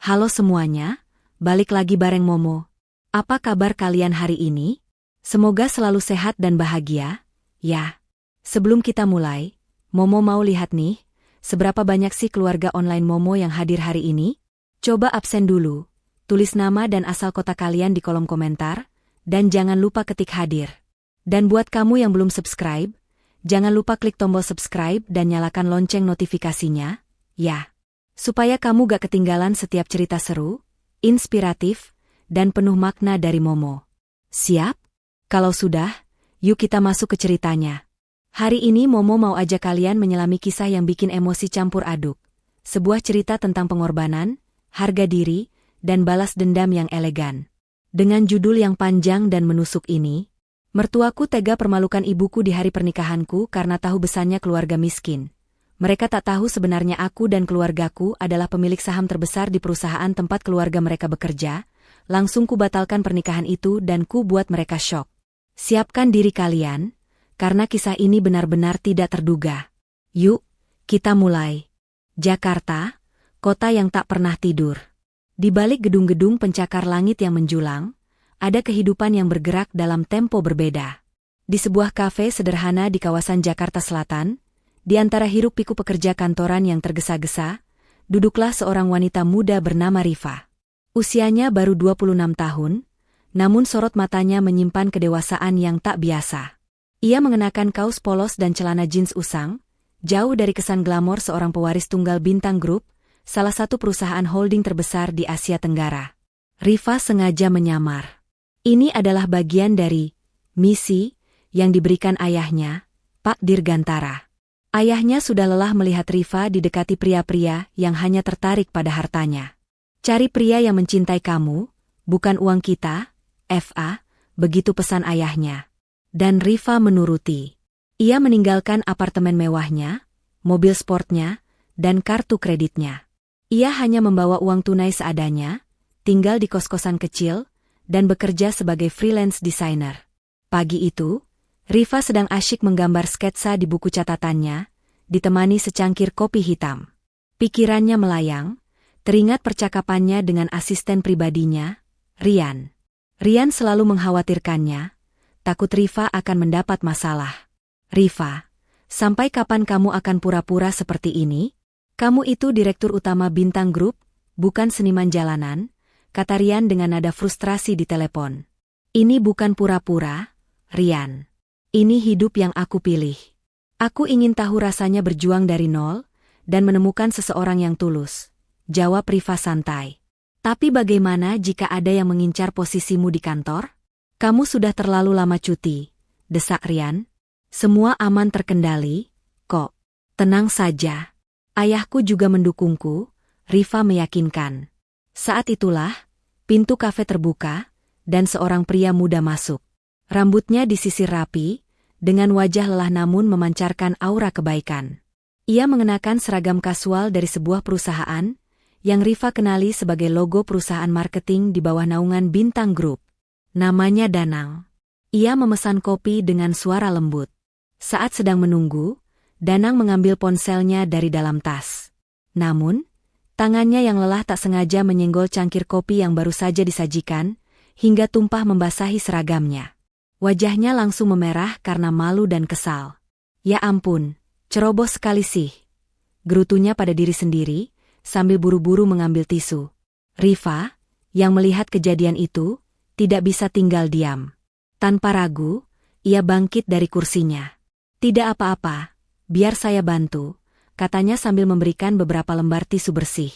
Halo semuanya, balik lagi bareng Momo. Apa kabar kalian hari ini? Semoga selalu sehat dan bahagia, ya. Sebelum kita mulai, Momo mau lihat nih, seberapa banyak sih keluarga online Momo yang hadir hari ini? Coba absen dulu, tulis nama dan asal kota kalian di kolom komentar, dan jangan lupa ketik hadir. Dan buat kamu yang belum subscribe, jangan lupa klik tombol subscribe dan nyalakan lonceng notifikasinya, ya. Supaya kamu gak ketinggalan setiap cerita seru, inspiratif, dan penuh makna dari Momo. Siap? Kalau sudah, yuk kita masuk ke ceritanya. Hari ini Momo mau ajak kalian menyelami kisah yang bikin emosi campur aduk. Sebuah cerita tentang pengorbanan, harga diri, dan balas dendam yang elegan. Dengan judul yang panjang dan menusuk ini, mertuaku tega permalukan ibuku di hari pernikahanku karena tahu besarnya keluarga miskin. Mereka tak tahu sebenarnya aku dan keluargaku adalah pemilik saham terbesar di perusahaan tempat keluarga mereka bekerja. Langsung ku batalkan pernikahan itu dan ku buat mereka syok. Siapkan diri kalian, karena kisah ini benar-benar tidak terduga. Yuk, kita mulai. Jakarta, kota yang tak pernah tidur. Di balik gedung-gedung pencakar langit yang menjulang, ada kehidupan yang bergerak dalam tempo berbeda. Di sebuah kafe sederhana di kawasan Jakarta Selatan, di antara hiruk-pikuk pekerja kantoran yang tergesa-gesa, duduklah seorang wanita muda bernama Rifa. Usianya baru 26 tahun, namun sorot matanya menyimpan kedewasaan yang tak biasa. Ia mengenakan kaos polos dan celana jeans usang, jauh dari kesan glamor seorang pewaris tunggal Bintang Group, salah satu perusahaan holding terbesar di Asia Tenggara. Rifa sengaja menyamar. Ini adalah bagian dari misi yang diberikan ayahnya, Pak Dirgantara. Ayahnya sudah lelah melihat Rifa didekati pria-pria yang hanya tertarik pada hartanya. Cari pria yang mencintai kamu, bukan uang kita, FA, begitu pesan ayahnya. Dan Rifa menuruti. Ia meninggalkan apartemen mewahnya, mobil sportnya, dan kartu kreditnya. Ia hanya membawa uang tunai seadanya, tinggal di kos-kosan kecil, dan bekerja sebagai freelance designer. Pagi itu, Rifa sedang asyik menggambar sketsa di buku catatannya, ditemani secangkir kopi hitam. Pikirannya melayang, teringat percakapannya dengan asisten pribadinya, Rian. Rian selalu mengkhawatirkannya, takut Rifa akan mendapat masalah. Rifa, sampai kapan kamu akan pura-pura seperti ini? Kamu itu direktur utama Bintang Group, bukan seniman jalanan, kata Rian dengan nada frustrasi di telepon. Ini bukan pura-pura, Rian. Ini hidup yang aku pilih. Aku ingin tahu rasanya berjuang dari nol, dan menemukan seseorang yang tulus. Jawab Rifa santai. Tapi bagaimana jika ada yang mengincar posisimu di kantor? Kamu sudah terlalu lama cuti, desak Rian. Semua aman terkendali, kok. Tenang saja. Ayahku juga mendukungku, Rifa meyakinkan. Saat itulah, pintu kafe terbuka, dan seorang pria muda masuk. Rambutnya disisir rapi, dengan wajah lelah namun memancarkan aura kebaikan. Ia mengenakan seragam kasual dari sebuah perusahaan, yang Rifa kenali sebagai logo perusahaan marketing di bawah naungan Bintang Group. Namanya Danang. Ia memesan kopi dengan suara lembut. Saat sedang menunggu, Danang mengambil ponselnya dari dalam tas. Namun, tangannya yang lelah tak sengaja menyenggol cangkir kopi yang baru saja disajikan, hingga tumpah membasahi seragamnya. Wajahnya langsung memerah karena malu dan kesal. Ya ampun, ceroboh sekali sih. Gerutunya pada diri sendiri, sambil buru-buru mengambil tisu. Rifa, yang melihat kejadian itu, tidak bisa tinggal diam. Tanpa ragu, ia bangkit dari kursinya. Tidak apa-apa, biar saya bantu, katanya sambil memberikan beberapa lembar tisu bersih.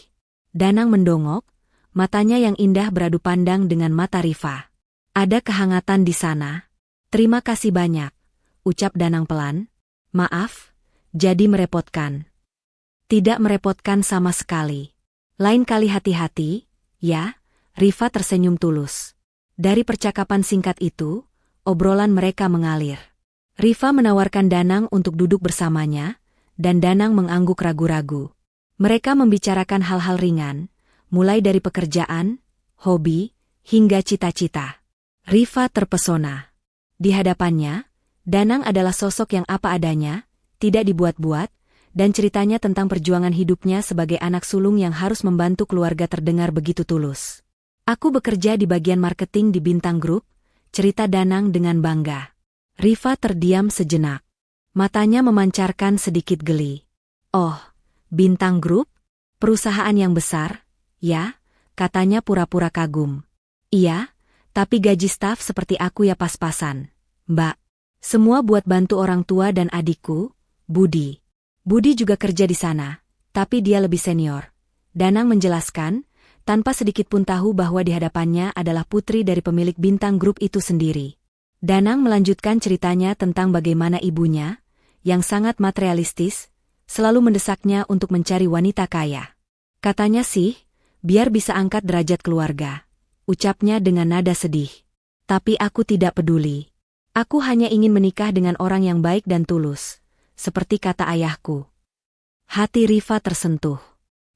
Danang mendongok, matanya yang indah beradu pandang dengan mata Rifa. Ada kehangatan di sana. Terima kasih banyak, ucap Danang pelan. Maaf, jadi merepotkan. Tidak merepotkan sama sekali. Lain kali hati-hati, ya, Rifa tersenyum tulus. Dari percakapan singkat itu, obrolan mereka mengalir. Rifa menawarkan Danang untuk duduk bersamanya, dan Danang mengangguk ragu-ragu. Mereka membicarakan hal-hal ringan, mulai dari pekerjaan, hobi, hingga cita-cita. Rifa terpesona. Di hadapannya, Danang adalah sosok yang apa adanya, tidak dibuat-buat, dan ceritanya tentang perjuangan hidupnya sebagai anak sulung yang harus membantu keluarga terdengar begitu tulus. Aku bekerja di bagian marketing di Bintang Group, cerita Danang dengan bangga. Rifa terdiam sejenak. Matanya memancarkan sedikit geli. Oh, Bintang Group? Perusahaan yang besar? Ya, katanya pura-pura kagum. Iya, tapi gaji staf seperti aku ya pas-pasan, Mbak. Semua buat bantu orang tua dan adikku, Budi. Budi juga kerja di sana, tapi dia lebih senior. Danang menjelaskan, tanpa sedikit pun tahu bahwa di hadapannya adalah putri dari pemilik Bintang Group itu sendiri. Danang melanjutkan ceritanya tentang bagaimana ibunya, yang sangat materialistis, selalu mendesaknya untuk mencari wanita kaya. Katanya sih, biar bisa angkat derajat keluarga. Ucapnya dengan nada sedih. Tapi aku tidak peduli. Aku hanya ingin menikah dengan orang yang baik dan tulus. Seperti kata ayahku. Hati Rifa tersentuh.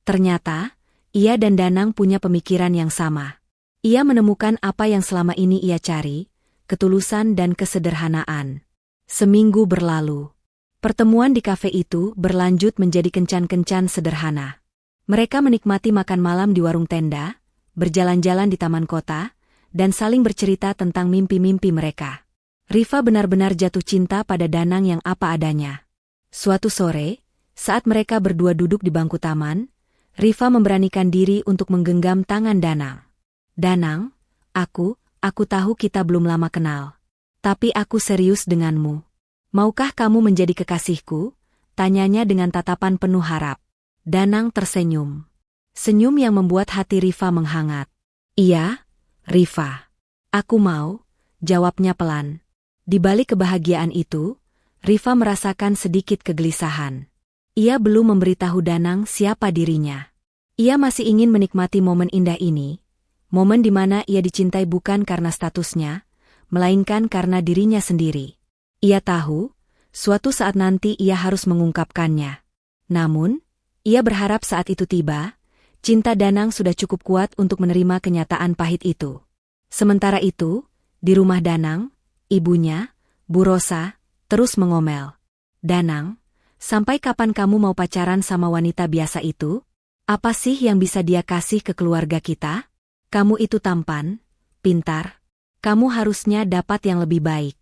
Ternyata, ia dan Danang punya pemikiran yang sama. Ia menemukan apa yang selama ini ia cari, ketulusan dan kesederhanaan. Seminggu berlalu. Pertemuan di kafe itu berlanjut menjadi kencan-kencan sederhana. Mereka menikmati makan malam di warung tenda, berjalan-jalan di taman kota, dan saling bercerita tentang mimpi-mimpi mereka. Rifa benar-benar jatuh cinta pada Danang yang apa adanya. Suatu sore, saat mereka berdua duduk di bangku taman, Rifa memberanikan diri untuk menggenggam tangan Danang. Danang, aku tahu kita belum lama kenal. Tapi aku serius denganmu. Maukah kamu menjadi kekasihku? Tanyanya dengan tatapan penuh harap. Danang tersenyum. Senyum yang membuat hati Rifa menghangat. Iya, Rifa. Aku mau, jawabnya pelan. Di balik kebahagiaan itu, Rifa merasakan sedikit kegelisahan. Ia belum memberitahu Danang siapa dirinya. Ia masih ingin menikmati momen indah ini, momen di mana ia dicintai bukan karena statusnya, melainkan karena dirinya sendiri. Ia tahu, suatu saat nanti ia harus mengungkapkannya. Namun, ia berharap saat itu tiba, cinta Danang sudah cukup kuat untuk menerima kenyataan pahit itu. Sementara itu, di rumah Danang, ibunya, Bu Rosa, terus mengomel. Danang, sampai kapan kamu mau pacaran sama wanita biasa itu? Apa sih yang bisa dia kasih ke keluarga kita? Kamu itu tampan, pintar. Kamu harusnya dapat yang lebih baik.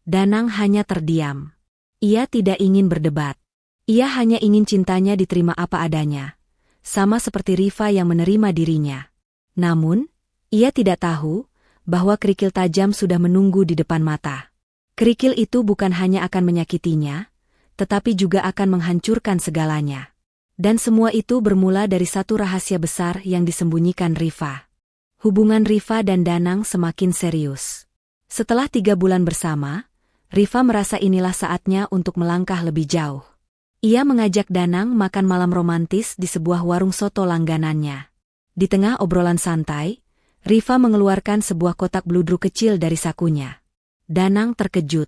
Danang hanya terdiam. Ia tidak ingin berdebat. Ia hanya ingin cintanya diterima apa adanya. Sama seperti Rifa yang menerima dirinya. Namun, ia tidak tahu bahwa kerikil tajam sudah menunggu di depan mata. Kerikil itu bukan hanya akan menyakitinya, tetapi juga akan menghancurkan segalanya. Dan semua itu bermula dari satu rahasia besar yang disembunyikan Rifa. Hubungan Rifa dan Danang semakin serius. Setelah 3 bulan bersama, Rifa merasa inilah saatnya untuk melangkah lebih jauh. Ia mengajak Danang makan malam romantis di sebuah warung soto langganannya. Di tengah obrolan santai, Rifa mengeluarkan sebuah kotak bludru kecil dari sakunya. Danang terkejut.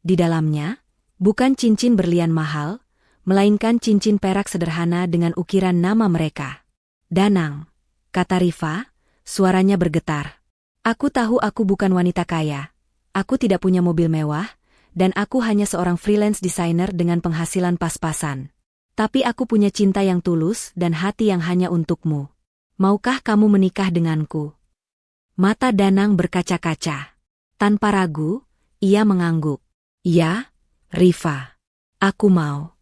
Di dalamnya, bukan cincin berlian mahal, melainkan cincin perak sederhana dengan ukiran nama mereka. Danang, kata Rifa, suaranya bergetar. Aku tahu aku bukan wanita kaya. Aku tidak punya mobil mewah, dan aku hanya seorang freelance designer dengan penghasilan pas-pasan. Tapi aku punya cinta yang tulus dan hati yang hanya untukmu. Maukah kamu menikah denganku? Mata Danang berkaca-kaca. Tanpa ragu, ia mengangguk. Ya, Rifa. Aku mau.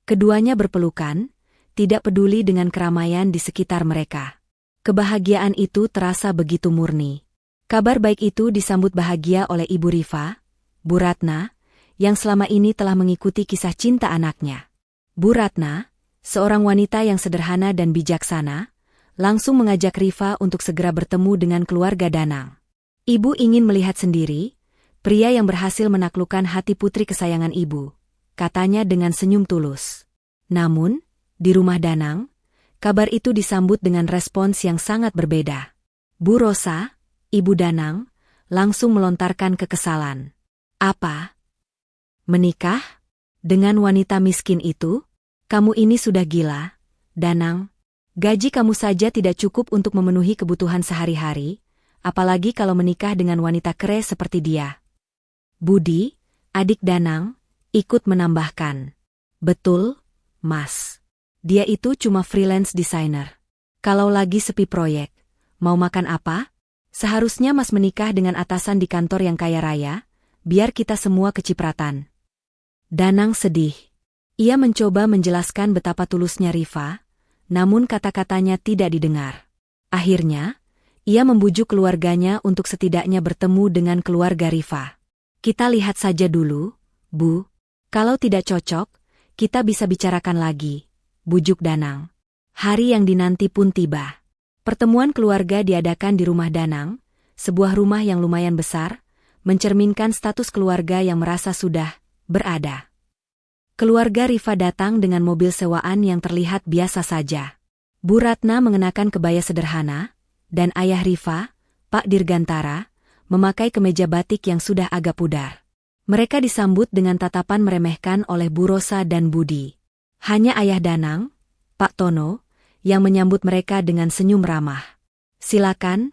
Keduanya berpelukan, tidak peduli dengan keramaian di sekitar mereka. Kebahagiaan itu terasa begitu murni. Kabar baik itu disambut bahagia oleh Ibu Rifa, Bu Ratna, yang selama ini telah mengikuti kisah cinta anaknya. Bu Ratna, seorang wanita yang sederhana dan bijaksana, langsung mengajak Rifa untuk segera bertemu dengan keluarga Danang. Ibu ingin melihat sendiri, pria yang berhasil menaklukkan hati putri kesayangan ibu, katanya dengan senyum tulus. Namun, di rumah Danang, kabar itu disambut dengan respons yang sangat berbeda. Bu Rosa, Ibu Danang, langsung melontarkan kekesalan. Apa? Menikah? Dengan wanita miskin itu? Kamu ini sudah gila, Danang. Gaji kamu saja tidak cukup untuk memenuhi kebutuhan sehari-hari, apalagi kalau menikah dengan wanita kere seperti dia. Budi, adik Danang, ikut menambahkan. Betul, Mas. Dia itu cuma freelance designer. Kalau lagi sepi proyek, mau makan apa? Seharusnya Mas menikah dengan atasan di kantor yang kaya raya, biar kita semua kecipratan. Danang sedih. Ia mencoba menjelaskan betapa tulusnya Rifa, namun kata-katanya tidak didengar. Akhirnya, ia membujuk keluarganya untuk setidaknya bertemu dengan keluarga Rifa. Kita lihat saja dulu, Bu. Kalau tidak cocok, kita bisa bicarakan lagi, bujuk Danang. Hari yang dinanti pun tiba. Pertemuan keluarga diadakan di rumah Danang, sebuah rumah yang lumayan besar, mencerminkan status keluarga yang merasa sudah berada. Keluarga Rifa datang dengan mobil sewaan yang terlihat biasa saja. Bu Ratna mengenakan kebaya sederhana, dan ayah Rifa, Pak Dirgantara, memakai kemeja batik yang sudah agak pudar. Mereka disambut dengan tatapan meremehkan oleh Bu Rosa dan Budi. Hanya ayah Danang, Pak Tono, yang menyambut mereka dengan senyum ramah. Silakan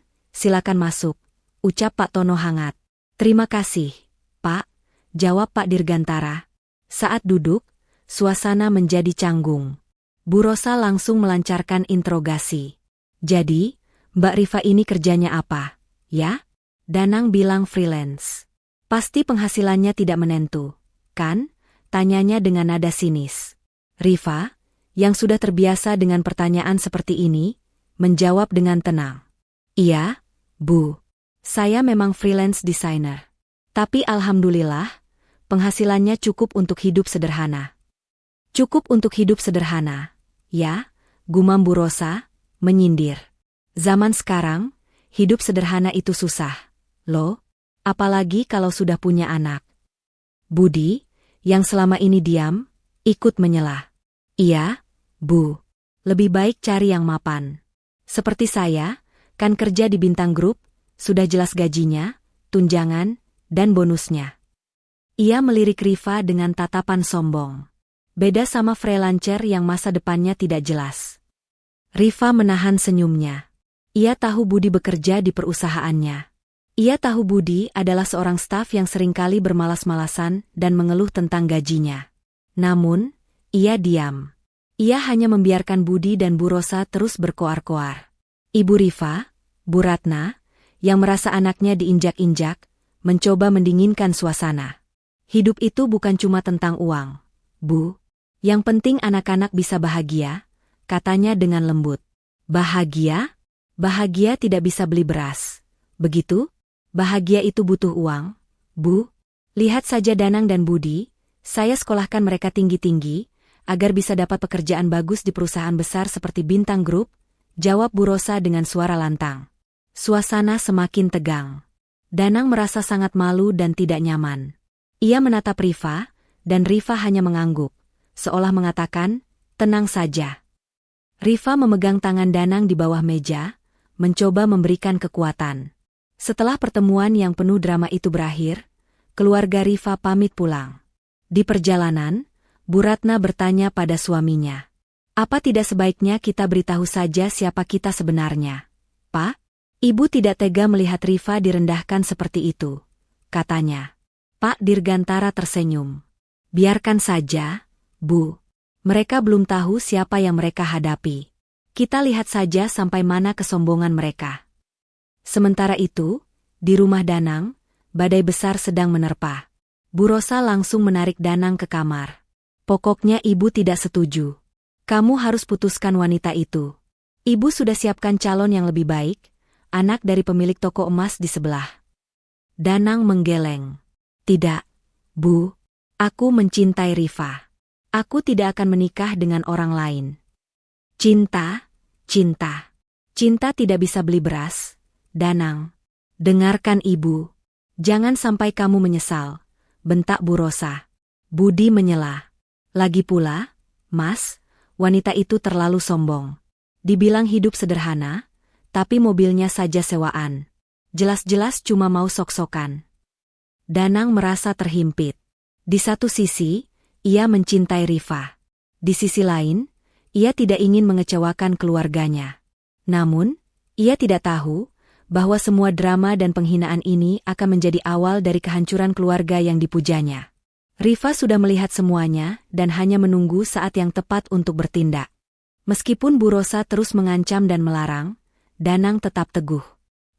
masuk, ucap Pak Tono hangat. Terima kasih, Pak, jawab Pak Dirgantara. Saat duduk, suasana menjadi canggung. Bu Rosa langsung melancarkan interogasi. Jadi, Mbak Rifa ini kerjanya apa, ya? Danang bilang freelance. Pasti penghasilannya tidak menentu, kan? Tanyanya dengan nada sinis. Rifa, yang sudah terbiasa dengan pertanyaan seperti ini, menjawab dengan tenang. Iya, Bu. Saya memang freelance designer. Tapi alhamdulillah, penghasilannya cukup untuk hidup sederhana. Cukup untuk hidup sederhana, ya, gumam Bu Rosa, menyindir. Zaman sekarang, hidup sederhana itu susah, loh. Apalagi kalau sudah punya anak. Budi, yang selama ini diam, ikut menyela. Iya, Bu. Lebih baik cari yang mapan. Seperti saya, kan kerja di Bintang Group, sudah jelas gajinya, tunjangan, dan bonusnya. Ia melirik Rifa dengan tatapan sombong. Beda sama freelancer yang masa depannya tidak jelas. Rifa menahan senyumnya. Ia tahu Budi bekerja di perusahaannya. Ia tahu Budi adalah seorang staf yang seringkali bermalas-malasan dan mengeluh tentang gajinya. Namun, ia diam. Ia hanya membiarkan Budi dan Bu Rosa terus berkoar-koar. Ibu Rifa, Bu Ratna, yang merasa anaknya diinjak-injak, mencoba mendinginkan suasana. Hidup itu bukan cuma tentang uang, Bu. Yang penting anak-anak bisa bahagia, katanya dengan lembut. Bahagia? Bahagia tidak bisa beli beras. Begitu? Bahagia itu butuh uang, Bu. Lihat saja Danang dan Budi, saya sekolahkan mereka tinggi-tinggi, agar bisa dapat pekerjaan bagus di perusahaan besar seperti Bintang Group, jawab Bu Rosa dengan suara lantang. Suasana semakin tegang. Danang merasa sangat malu dan tidak nyaman. Ia menatap Rifa, dan Rifa hanya mengangguk, seolah mengatakan, tenang saja. Rifa memegang tangan Danang di bawah meja, mencoba memberikan kekuatan. Setelah pertemuan yang penuh drama itu berakhir, keluarga Rifa pamit pulang. Di perjalanan, Bu Ratna bertanya pada suaminya. Apa tidak sebaiknya kita beritahu saja siapa kita sebenarnya? Pak, Ibu tidak tega melihat Rifa direndahkan seperti itu, katanya. Pak Dirgantara tersenyum. Biarkan saja, Bu. Mereka belum tahu siapa yang mereka hadapi. Kita lihat saja sampai mana kesombongan mereka. Sementara itu, di rumah Danang, badai besar sedang menerpa. Bu Rosa langsung menarik Danang ke kamar. Pokoknya ibu tidak setuju. Kamu harus putuskan wanita itu. Ibu sudah siapkan calon yang lebih baik, anak dari pemilik toko emas di sebelah. Danang menggeleng. Tidak, Bu. Aku mencintai Rifa. Aku tidak akan menikah dengan orang lain. Cinta, cinta. Cinta tidak bisa beli beras. Danang, dengarkan ibu. Jangan sampai kamu menyesal, bentak Bu Rosa. Budi menyela. Lagi pula, Mas, wanita itu terlalu sombong. Dibilang hidup sederhana, tapi mobilnya saja sewaan. Jelas-jelas cuma mau sok-sokan. Danang merasa terhimpit. Di satu sisi, ia mencintai Rifa. Di sisi lain, ia tidak ingin mengecewakan keluarganya. Namun, ia tidak tahu bahwa semua drama dan penghinaan ini akan menjadi awal dari kehancuran keluarga yang dipujanya. Rifa sudah melihat semuanya dan hanya menunggu saat yang tepat untuk bertindak. Meskipun Bu Rosa terus mengancam dan melarang, Danang tetap teguh.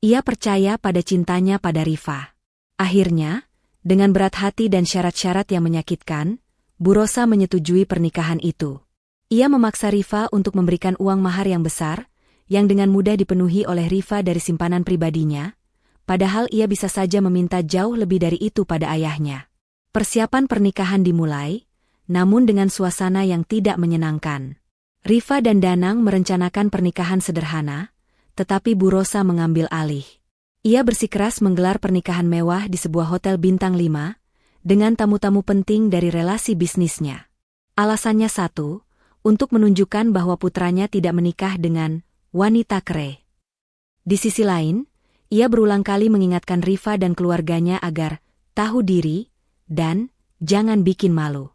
Ia percaya pada cintanya pada Rifa. Akhirnya, dengan berat hati dan syarat-syarat yang menyakitkan, Bu Rosa menyetujui pernikahan itu. Ia memaksa Rifa untuk memberikan uang mahar yang besar, yang dengan mudah dipenuhi oleh Rifa dari simpanan pribadinya, padahal ia bisa saja meminta jauh lebih dari itu pada ayahnya. Persiapan pernikahan dimulai, namun dengan suasana yang tidak menyenangkan. Rifa dan Danang merencanakan pernikahan sederhana, tetapi Bu Rosa mengambil alih. Ia bersikeras menggelar pernikahan mewah di sebuah hotel bintang 5, dengan tamu-tamu penting dari relasi bisnisnya. Alasannya satu, untuk menunjukkan bahwa putranya tidak menikah dengan wanita kere. Di sisi lain, ia berulang kali mengingatkan Rifa dan keluarganya agar tahu diri dan jangan bikin malu.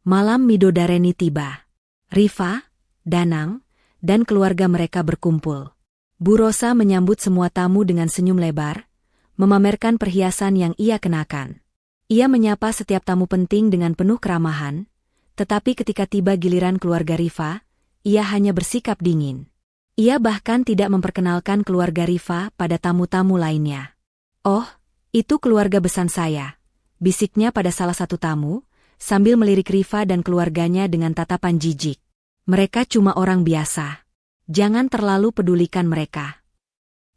Malam Midodareni tiba. Rifa, Danang, dan keluarga mereka berkumpul. Bu Rosa menyambut semua tamu dengan senyum lebar, memamerkan perhiasan yang ia kenakan. Ia menyapa setiap tamu penting dengan penuh keramahan, tetapi ketika tiba giliran keluarga Rifa, ia hanya bersikap dingin. Ia bahkan tidak memperkenalkan keluarga Rifa pada tamu-tamu lainnya. "Oh, itu keluarga besan saya," bisiknya pada salah satu tamu, sambil melirik Rifa dan keluarganya dengan tatapan jijik. "Mereka cuma orang biasa. Jangan terlalu pedulikan mereka."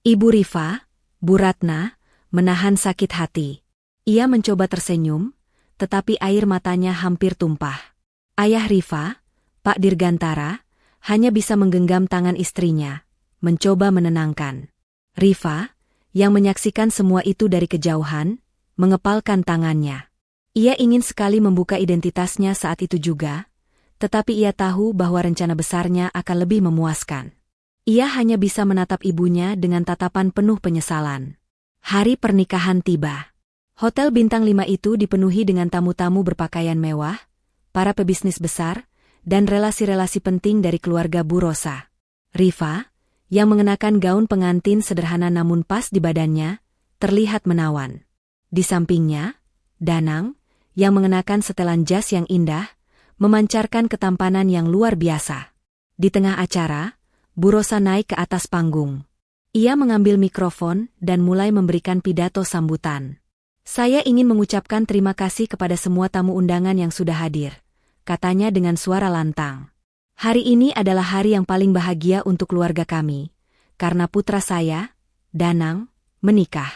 Ibu Rifa, Bu Ratna, menahan sakit hati. Ia mencoba tersenyum, tetapi air matanya hampir tumpah. Ayah Rifa, Pak Dirgantara, hanya bisa menggenggam tangan istrinya, mencoba menenangkan. Rifa, yang menyaksikan semua itu dari kejauhan, mengepalkan tangannya. Ia ingin sekali membuka identitasnya saat itu juga, tetapi ia tahu bahwa rencana besarnya akan lebih memuaskan. Ia hanya bisa menatap ibunya dengan tatapan penuh penyesalan. Hari pernikahan tiba. Hotel bintang 5 itu dipenuhi dengan tamu-tamu berpakaian mewah, para pebisnis besar, dan relasi-relasi penting dari keluarga Bu Rosa. Rifa, yang mengenakan gaun pengantin sederhana namun pas di badannya, terlihat menawan. Di sampingnya, Danang, yang mengenakan setelan jas yang indah, memancarkan ketampanan yang luar biasa. Di tengah acara, Bu Rosa naik ke atas panggung. Ia mengambil mikrofon dan mulai memberikan pidato sambutan. "Saya ingin mengucapkan terima kasih kepada semua tamu undangan yang sudah hadir," katanya dengan suara lantang. "Hari ini adalah hari yang paling bahagia untuk keluarga kami, karena putra saya, Danang, menikah.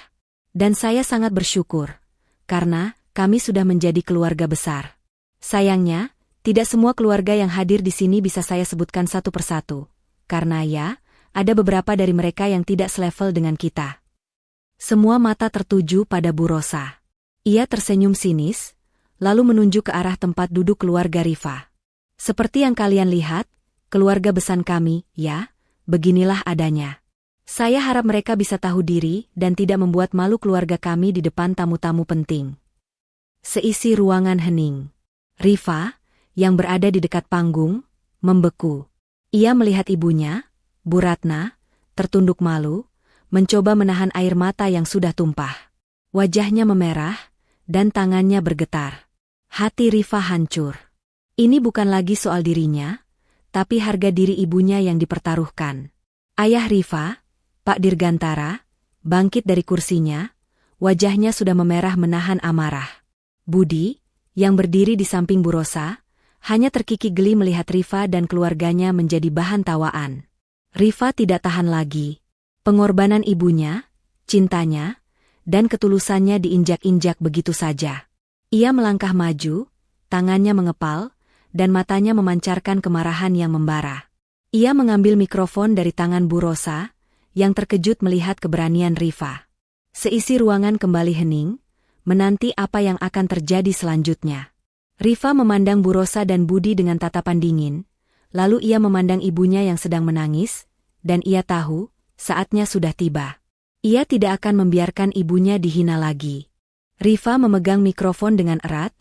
Dan saya sangat bersyukur, karena kami sudah menjadi keluarga besar. Sayangnya, tidak semua keluarga yang hadir di sini bisa saya sebutkan satu persatu, karena ya, ada beberapa dari mereka yang tidak selevel dengan kita." Semua mata tertuju pada Bu Rosa. Ia tersenyum sinis, lalu menunjuk ke arah tempat duduk keluarga Rifa. "Seperti yang kalian lihat, keluarga besan kami, ya, beginilah adanya. Saya harap mereka bisa tahu diri dan tidak membuat malu keluarga kami di depan tamu-tamu penting." Seisi ruangan hening. Rifa, yang berada di dekat panggung, membeku. Ia melihat ibunya, Bu Ratna, tertunduk malu, mencoba menahan air mata yang sudah tumpah. Wajahnya memerah, dan tangannya bergetar. Hati Rifa hancur. Ini bukan lagi soal dirinya, tapi harga diri ibunya yang dipertaruhkan. Ayah Rifa, Pak Dirgantara, bangkit dari kursinya, wajahnya sudah memerah menahan amarah. Budi, yang berdiri di samping Bu Rosa, hanya terkikik geli melihat Rifa dan keluarganya menjadi bahan tawaan. Rifa tidak tahan lagi. Pengorbanan ibunya, cintanya, dan ketulusannya diinjak-injak begitu saja. Ia melangkah maju, tangannya mengepal, dan matanya memancarkan kemarahan yang membara. Ia mengambil mikrofon dari tangan Bu Rosa, yang terkejut melihat keberanian Rifa. Seisi ruangan kembali hening, menanti apa yang akan terjadi selanjutnya. Rifa memandang Bu Rosa dan Budi dengan tatapan dingin, lalu ia memandang ibunya yang sedang menangis, dan ia tahu, saatnya sudah tiba. Ia tidak akan membiarkan ibunya dihina lagi. Rifa memegang mikrofon dengan erat,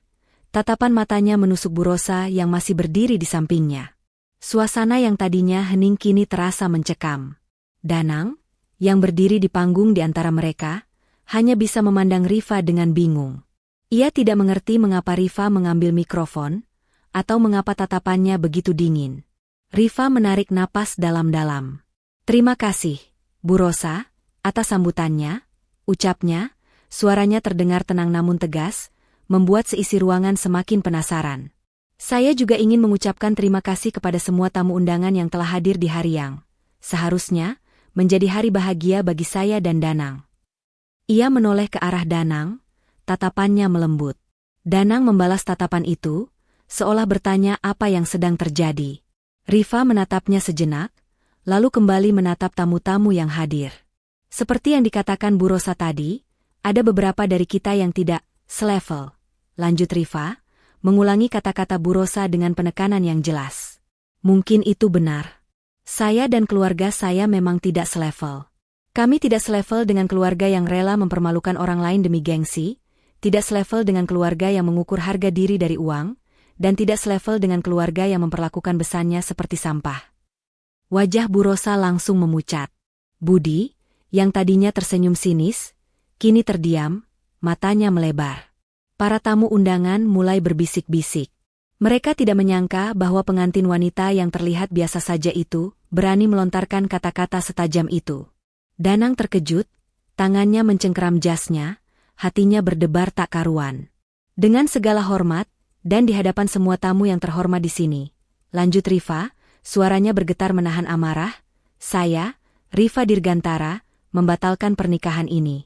tatapan matanya menusuk Bu Rosa yang masih berdiri di sampingnya. Suasana yang tadinya hening kini terasa mencekam. Danang, yang berdiri di panggung di antara mereka, hanya bisa memandang Rifa dengan bingung. Ia tidak mengerti mengapa Rifa mengambil mikrofon, atau mengapa tatapannya begitu dingin. Rifa menarik napas dalam-dalam. "Terima kasih, Bu Rosa, atas sambutannya," ucapnya. Suaranya terdengar tenang namun tegas, membuat seisi ruangan semakin penasaran. "Saya juga ingin mengucapkan terima kasih kepada semua tamu undangan yang telah hadir di hari yang seharusnya menjadi hari bahagia bagi saya dan Danang." Ia menoleh ke arah Danang, tatapannya melembut. Danang membalas tatapan itu, seolah bertanya apa yang sedang terjadi. Rifa menatapnya sejenak, lalu kembali menatap tamu-tamu yang hadir. "Seperti yang dikatakan Bu Rosa tadi, ada beberapa dari kita yang tidak selevel," lanjut Rifa, mengulangi kata-kata Bu Rosa dengan penekanan yang jelas. "Mungkin itu benar. Saya dan keluarga saya memang tidak selevel. Kami tidak selevel dengan keluarga yang rela mempermalukan orang lain demi gengsi, tidak selevel dengan keluarga yang mengukur harga diri dari uang, dan tidak selevel dengan keluarga yang memperlakukan besannya seperti sampah." Wajah Bu Rosa langsung memucat. Budi, yang tadinya tersenyum sinis, kini terdiam, matanya melebar. Para tamu undangan mulai berbisik-bisik. Mereka tidak menyangka bahwa pengantin wanita yang terlihat biasa saja itu berani melontarkan kata-kata setajam itu. Danang terkejut, tangannya mencengkeram jasnya, hatinya berdebar tak karuan. "Dengan segala hormat, dan di hadapan semua tamu yang terhormat di sini," lanjut Rifa, suaranya bergetar menahan amarah, "saya, Rifa Dirgantara, membatalkan pernikahan ini."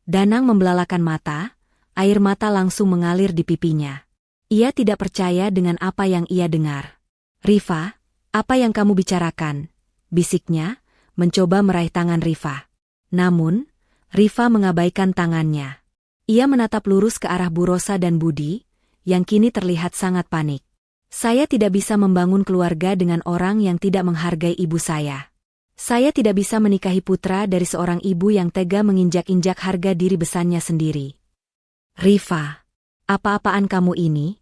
Danang membelalakan mata, air mata langsung mengalir di pipinya. Ia tidak percaya dengan apa yang ia dengar. "Rifa, apa yang kamu bicarakan?" bisiknya, mencoba meraih tangan Rifa. Namun, Rifa mengabaikan tangannya. Ia menatap lurus ke arah Bu Rosa dan Budi, yang kini terlihat sangat panik. "Saya tidak bisa membangun keluarga dengan orang yang tidak menghargai ibu saya. Saya tidak bisa menikahi putra dari seorang ibu yang tega menginjak-injak harga diri besannya sendiri." "Rifa, apa-apaan kamu ini?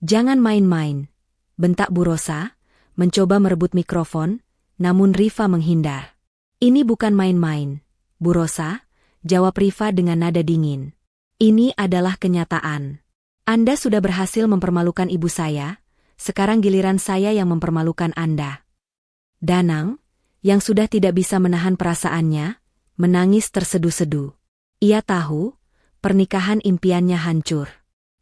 Jangan main-main," bentak Bu Rosa, mencoba merebut mikrofon, namun Rifa menghindar. "Ini bukan main-main, Bu Rosa," jawab Rifa dengan nada dingin. "Ini adalah kenyataan. Anda sudah berhasil mempermalukan ibu saya, sekarang giliran saya yang mempermalukan Anda." Danang, yang sudah tidak bisa menahan perasaannya, menangis tersedu-sedu. Ia tahu, pernikahan impiannya hancur.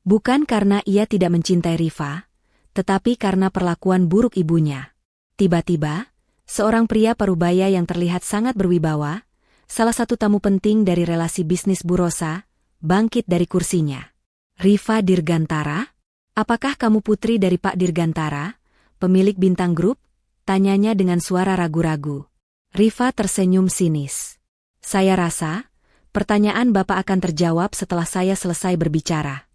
Bukan karena ia tidak mencintai Rifa, tetapi karena perlakuan buruk ibunya. Tiba-tiba, seorang pria parubaya yang terlihat sangat berwibawa, salah satu tamu penting dari relasi bisnis Bu Rosa, bangkit dari kursinya. "Rifa Dirgantara? Apakah kamu putri dari Pak Dirgantara, pemilik Bintang Group?" tanyanya dengan suara ragu-ragu. Rifa tersenyum sinis. "Saya rasa, pertanyaan Bapak akan terjawab setelah saya selesai berbicara."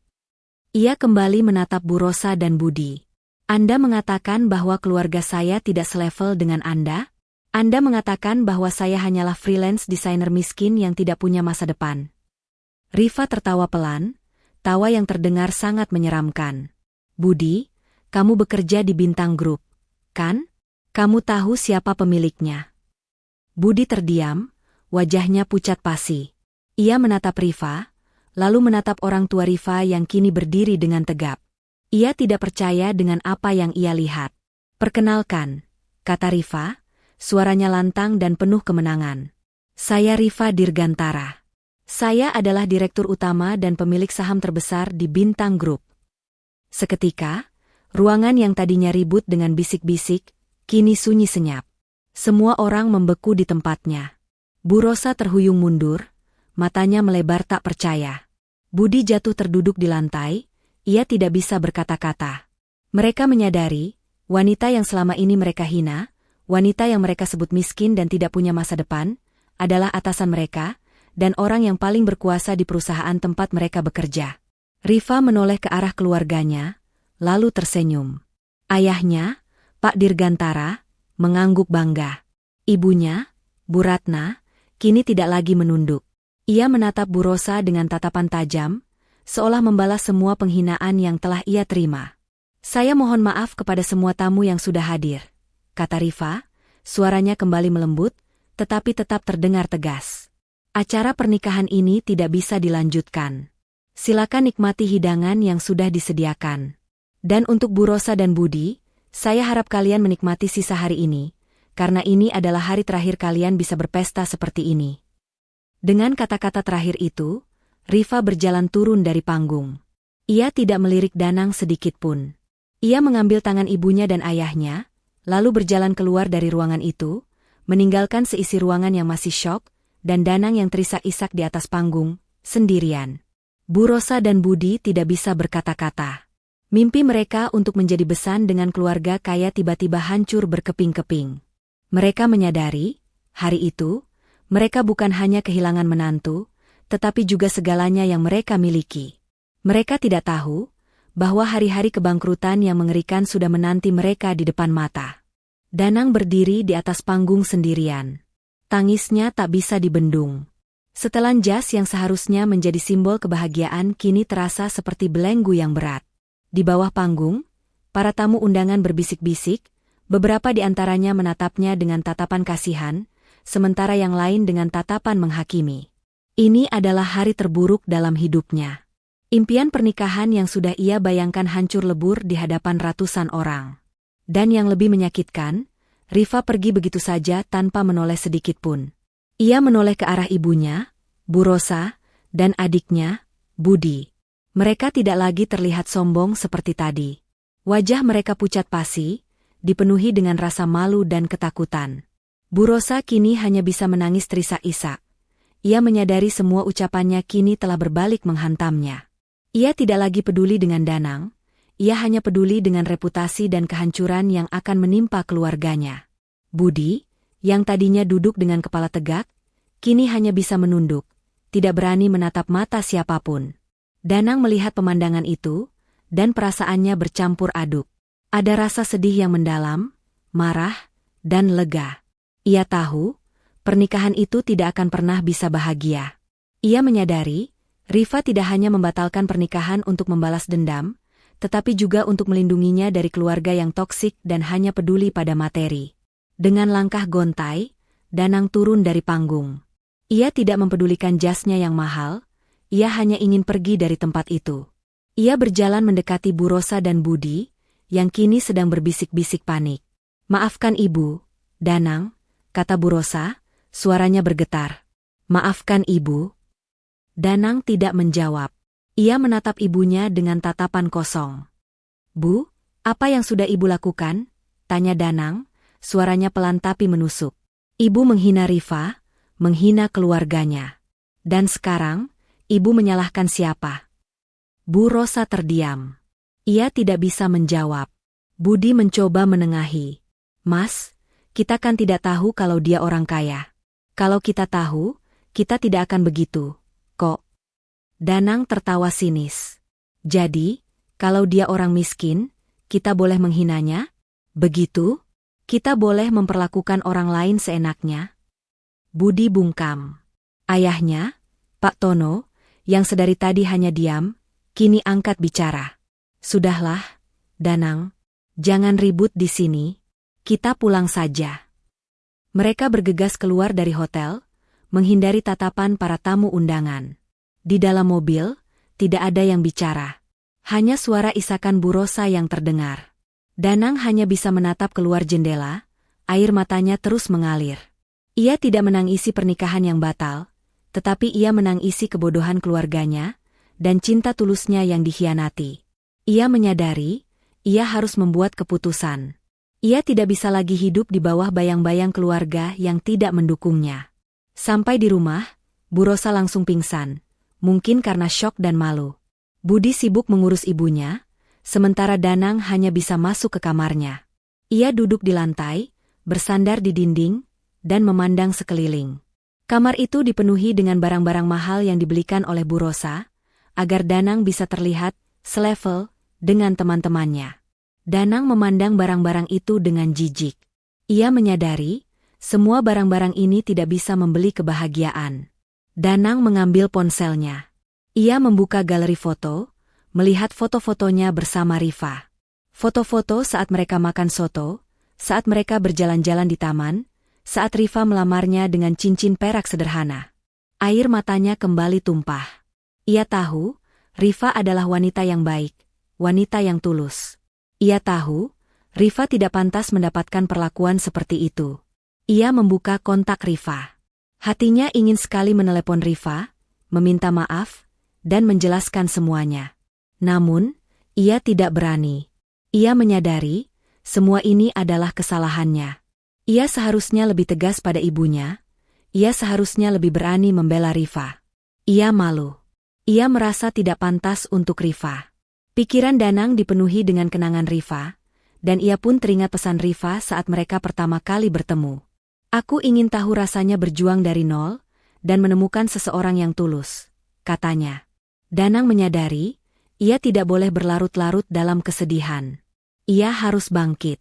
Ia kembali menatap Bu Rosa dan Budi. "Anda mengatakan bahwa keluarga saya tidak selevel dengan Anda? Anda mengatakan bahwa saya hanyalah freelance desainer miskin yang tidak punya masa depan." Rifa tertawa pelan, tawa yang terdengar sangat menyeramkan. "Budi, kamu bekerja di Bintang Group, kan? Kamu tahu siapa pemiliknya?" Budi terdiam, wajahnya pucat pasi. Ia menatap Rifa, lalu menatap orang tua Rifa yang kini berdiri dengan tegap. Ia tidak percaya dengan apa yang ia lihat. "Perkenalkan," kata Rifa, suaranya lantang dan penuh kemenangan. "Saya Rifa Dirgantara. Saya adalah direktur utama dan pemilik saham terbesar di Bintang Group." Seketika, ruangan yang tadinya ribut dengan bisik-bisik, kini sunyi senyap. Semua orang membeku di tempatnya. Bu Rosa terhuyung mundur, matanya melebar tak percaya. Budi jatuh terduduk di lantai, ia tidak bisa berkata-kata. Mereka menyadari, wanita yang selama ini mereka hina, wanita yang mereka sebut miskin dan tidak punya masa depan, adalah atasan mereka, dan orang yang paling berkuasa di perusahaan tempat mereka bekerja. Rifa menoleh ke arah keluarganya, lalu tersenyum. Ayahnya, Pak Dirgantara, mengangguk bangga. Ibunya, Bu Ratna, kini tidak lagi menunduk. Ia menatap Bu Rosa dengan tatapan tajam, seolah membalas semua penghinaan yang telah ia terima. "Saya mohon maaf kepada semua tamu yang sudah hadir," kata Rifa, suaranya kembali melembut, tetapi tetap terdengar tegas. "Acara pernikahan ini tidak bisa dilanjutkan. Silakan nikmati hidangan yang sudah disediakan. Dan untuk Bu Rosa dan Budi, saya harap kalian menikmati sisa hari ini, karena ini adalah hari terakhir kalian bisa berpesta seperti ini. Dengan kata-kata terakhir itu, Rifa berjalan turun dari panggung. Ia tidak melirik Danang sedikit pun. Ia mengambil tangan ibunya dan ayahnya, lalu berjalan keluar dari ruangan itu, meninggalkan seisi ruangan yang masih syok, dan Danang yang terisak-isak di atas panggung, sendirian. Bu Rosa dan Budi tidak bisa berkata-kata. Mimpi mereka untuk menjadi besan dengan keluarga kaya tiba-tiba hancur berkeping-keping. Mereka menyadari, hari itu, mereka bukan hanya kehilangan menantu, tetapi juga segalanya yang mereka miliki. Mereka tidak tahu bahwa hari-hari kebangkrutan yang mengerikan sudah menanti mereka di depan mata. Danang berdiri di atas panggung sendirian. Tangisnya tak bisa dibendung. Setelan jas yang seharusnya menjadi simbol kebahagiaan kini terasa seperti belenggu yang berat. Di bawah panggung, para tamu undangan berbisik-bisik, beberapa di antaranya menatapnya dengan tatapan kasihan, sementara yang lain dengan tatapan menghakimi. Ini adalah hari terburuk dalam hidupnya. Impian pernikahan yang sudah ia bayangkan hancur lebur di hadapan ratusan orang. Dan yang lebih menyakitkan, Rifa pergi begitu saja tanpa menoleh sedikit pun. Ia menoleh ke arah ibunya, Bu Rosa, dan adiknya, Budi. Mereka tidak lagi terlihat sombong seperti tadi. Wajah mereka pucat pasi, dipenuhi dengan rasa malu dan ketakutan. Bu Rosa kini hanya bisa menangis terisak-isak. Ia menyadari semua ucapannya kini telah berbalik menghantamnya. Ia tidak lagi peduli dengan Danang, ia hanya peduli dengan reputasi dan kehancuran yang akan menimpa keluarganya. Budi, yang tadinya duduk dengan kepala tegak, kini hanya bisa menunduk, tidak berani menatap mata siapapun. Danang melihat pemandangan itu, dan perasaannya bercampur aduk. Ada rasa sedih yang mendalam, marah, dan lega. Ia tahu, pernikahan itu tidak akan pernah bisa bahagia. Ia menyadari, Rifa tidak hanya membatalkan pernikahan untuk membalas dendam, tetapi juga untuk melindunginya dari keluarga yang toksik dan hanya peduli pada materi. Dengan langkah gontai, Danang turun dari panggung. Ia tidak mempedulikan jasnya yang mahal, ia hanya ingin pergi dari tempat itu. Ia berjalan mendekati Bu Rosa dan Budi, yang kini sedang berbisik-bisik panik. "Maafkan Ibu, Danang," kata Bu Rosa, suaranya bergetar. "Maafkan Ibu." Danang tidak menjawab. Ia menatap ibunya dengan tatapan kosong. "Bu, apa yang sudah Ibu lakukan?" tanya Danang, suaranya pelan tapi menusuk. "Ibu menghina Rifa, menghina keluarganya. Dan sekarang, Ibu menyalahkan siapa?" Bu Rosa terdiam. Ia tidak bisa menjawab. Budi mencoba menengahi. "Mas, kita kan tidak tahu kalau dia orang kaya. Kalau kita tahu, kita tidak akan begitu, kok." Danang tertawa sinis. "Jadi, kalau dia orang miskin, kita boleh menghinanya? Begitu? Kita boleh memperlakukan orang lain seenaknya?" Budi bungkam. Ayahnya, Pak Tono, yang sedari tadi hanya diam, kini angkat bicara. "Sudahlah, Danang, jangan ribut di sini, kita pulang saja." Mereka bergegas keluar dari hotel, menghindari tatapan para tamu undangan. Di dalam mobil, tidak ada yang bicara. Hanya suara isakan Bu Rosa yang terdengar. Danang hanya bisa menatap keluar jendela, air matanya terus mengalir. Ia tidak menangisi pernikahan yang batal, tetapi ia menangisi kebodohan keluarganya, dan cinta tulusnya yang dikhianati. Ia menyadari, ia harus membuat keputusan. Ia tidak bisa lagi hidup di bawah bayang-bayang keluarga yang tidak mendukungnya. Sampai di rumah, Bu Rosa langsung pingsan. Mungkin karena syok dan malu. Budi sibuk mengurus ibunya, sementara Danang hanya bisa masuk ke kamarnya. Ia duduk di lantai, bersandar di dinding, dan memandang sekeliling. Kamar itu dipenuhi dengan barang-barang mahal yang dibelikan oleh Bu Rosa, agar Danang bisa terlihat selevel dengan teman-temannya. Danang memandang barang-barang itu dengan jijik. Ia menyadari, semua barang-barang ini tidak bisa membeli kebahagiaan. Danang mengambil ponselnya. Ia membuka galeri foto, melihat foto-fotonya bersama Rifa. Foto-foto saat mereka makan soto, saat mereka berjalan-jalan di taman, saat Rifa melamarnya dengan cincin perak sederhana. Air matanya kembali tumpah. Ia tahu, Rifa adalah wanita yang baik, wanita yang tulus. Ia tahu, Rifa tidak pantas mendapatkan perlakuan seperti itu. Ia membuka kontak Rifa. Hatinya ingin sekali menelepon Rifa, meminta maaf, dan menjelaskan semuanya. Namun, ia tidak berani. Ia menyadari, semua ini adalah kesalahannya. Ia seharusnya lebih tegas pada ibunya. Ia seharusnya lebih berani membela Rifa. Ia malu. Ia merasa tidak pantas untuk Rifa. Pikiran Danang dipenuhi dengan kenangan Rifa, dan ia pun teringat pesan Rifa saat mereka pertama kali bertemu. Aku ingin tahu rasanya berjuang dari nol, dan menemukan seseorang yang tulus, katanya. Danang menyadari, ia tidak boleh berlarut-larut dalam kesedihan. Ia harus bangkit.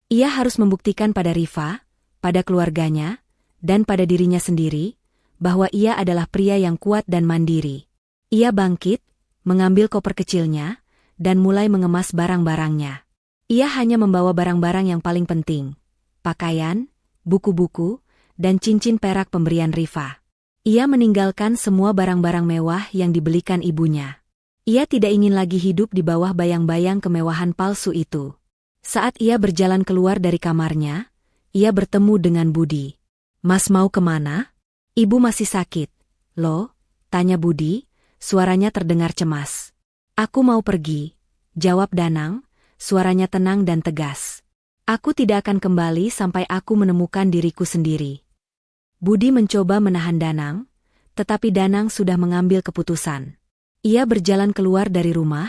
Ia harus membuktikan pada Rifa, pada keluarganya, dan pada dirinya sendiri, bahwa ia adalah pria yang kuat dan mandiri. Ia bangkit, mengambil koper kecilnya, dan mulai mengemas barang-barangnya. Ia hanya membawa barang-barang yang paling penting, pakaian, buku-buku, dan cincin perak pemberian Rifa. Ia meninggalkan semua barang-barang mewah yang dibelikan ibunya. Ia tidak ingin lagi hidup di bawah bayang-bayang kemewahan palsu itu. Saat ia berjalan keluar dari kamarnya, ia bertemu dengan Budi. "Mas mau kemana?" "Ibu masih sakit." "Loh?" tanya Budi, suaranya terdengar cemas. "Aku mau pergi," jawab Danang, suaranya tenang dan tegas. "Aku tidak akan kembali sampai aku menemukan diriku sendiri." Budi mencoba menahan Danang, tetapi Danang sudah mengambil keputusan. Ia berjalan keluar dari rumah,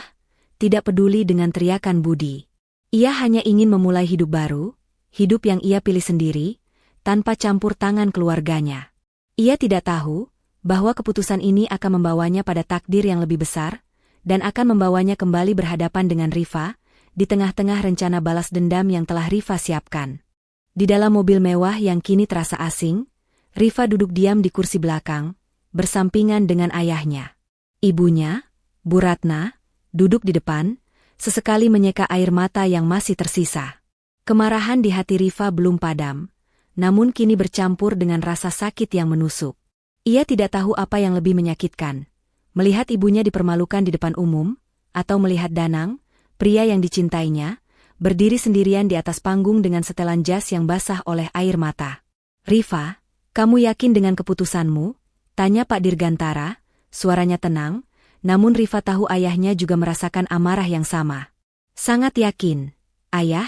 tidak peduli dengan teriakan Budi. Ia hanya ingin memulai hidup baru, hidup yang ia pilih sendiri, tanpa campur tangan keluarganya. Ia tidak tahu bahwa keputusan ini akan membawanya pada takdir yang lebih besar, dan akan membawanya kembali berhadapan dengan Rifa, di tengah-tengah rencana balas dendam yang telah Rifa siapkan. Di dalam mobil mewah yang kini terasa asing, Rifa duduk diam di kursi belakang, bersampingan dengan ayahnya. Ibunya, Bu Ratna, duduk di depan, sesekali menyeka air mata yang masih tersisa. Kemarahan di hati Rifa belum padam, namun kini bercampur dengan rasa sakit yang menusuk. Ia tidak tahu apa yang lebih menyakitkan, melihat ibunya dipermalukan di depan umum, atau melihat Danang, pria yang dicintainya, berdiri sendirian di atas panggung dengan setelan jas yang basah oleh air mata. "Rifa, kamu yakin dengan keputusanmu?" tanya Pak Dirgantara, suaranya tenang, namun Rifa tahu ayahnya juga merasakan amarah yang sama. "Sangat yakin, Ayah,"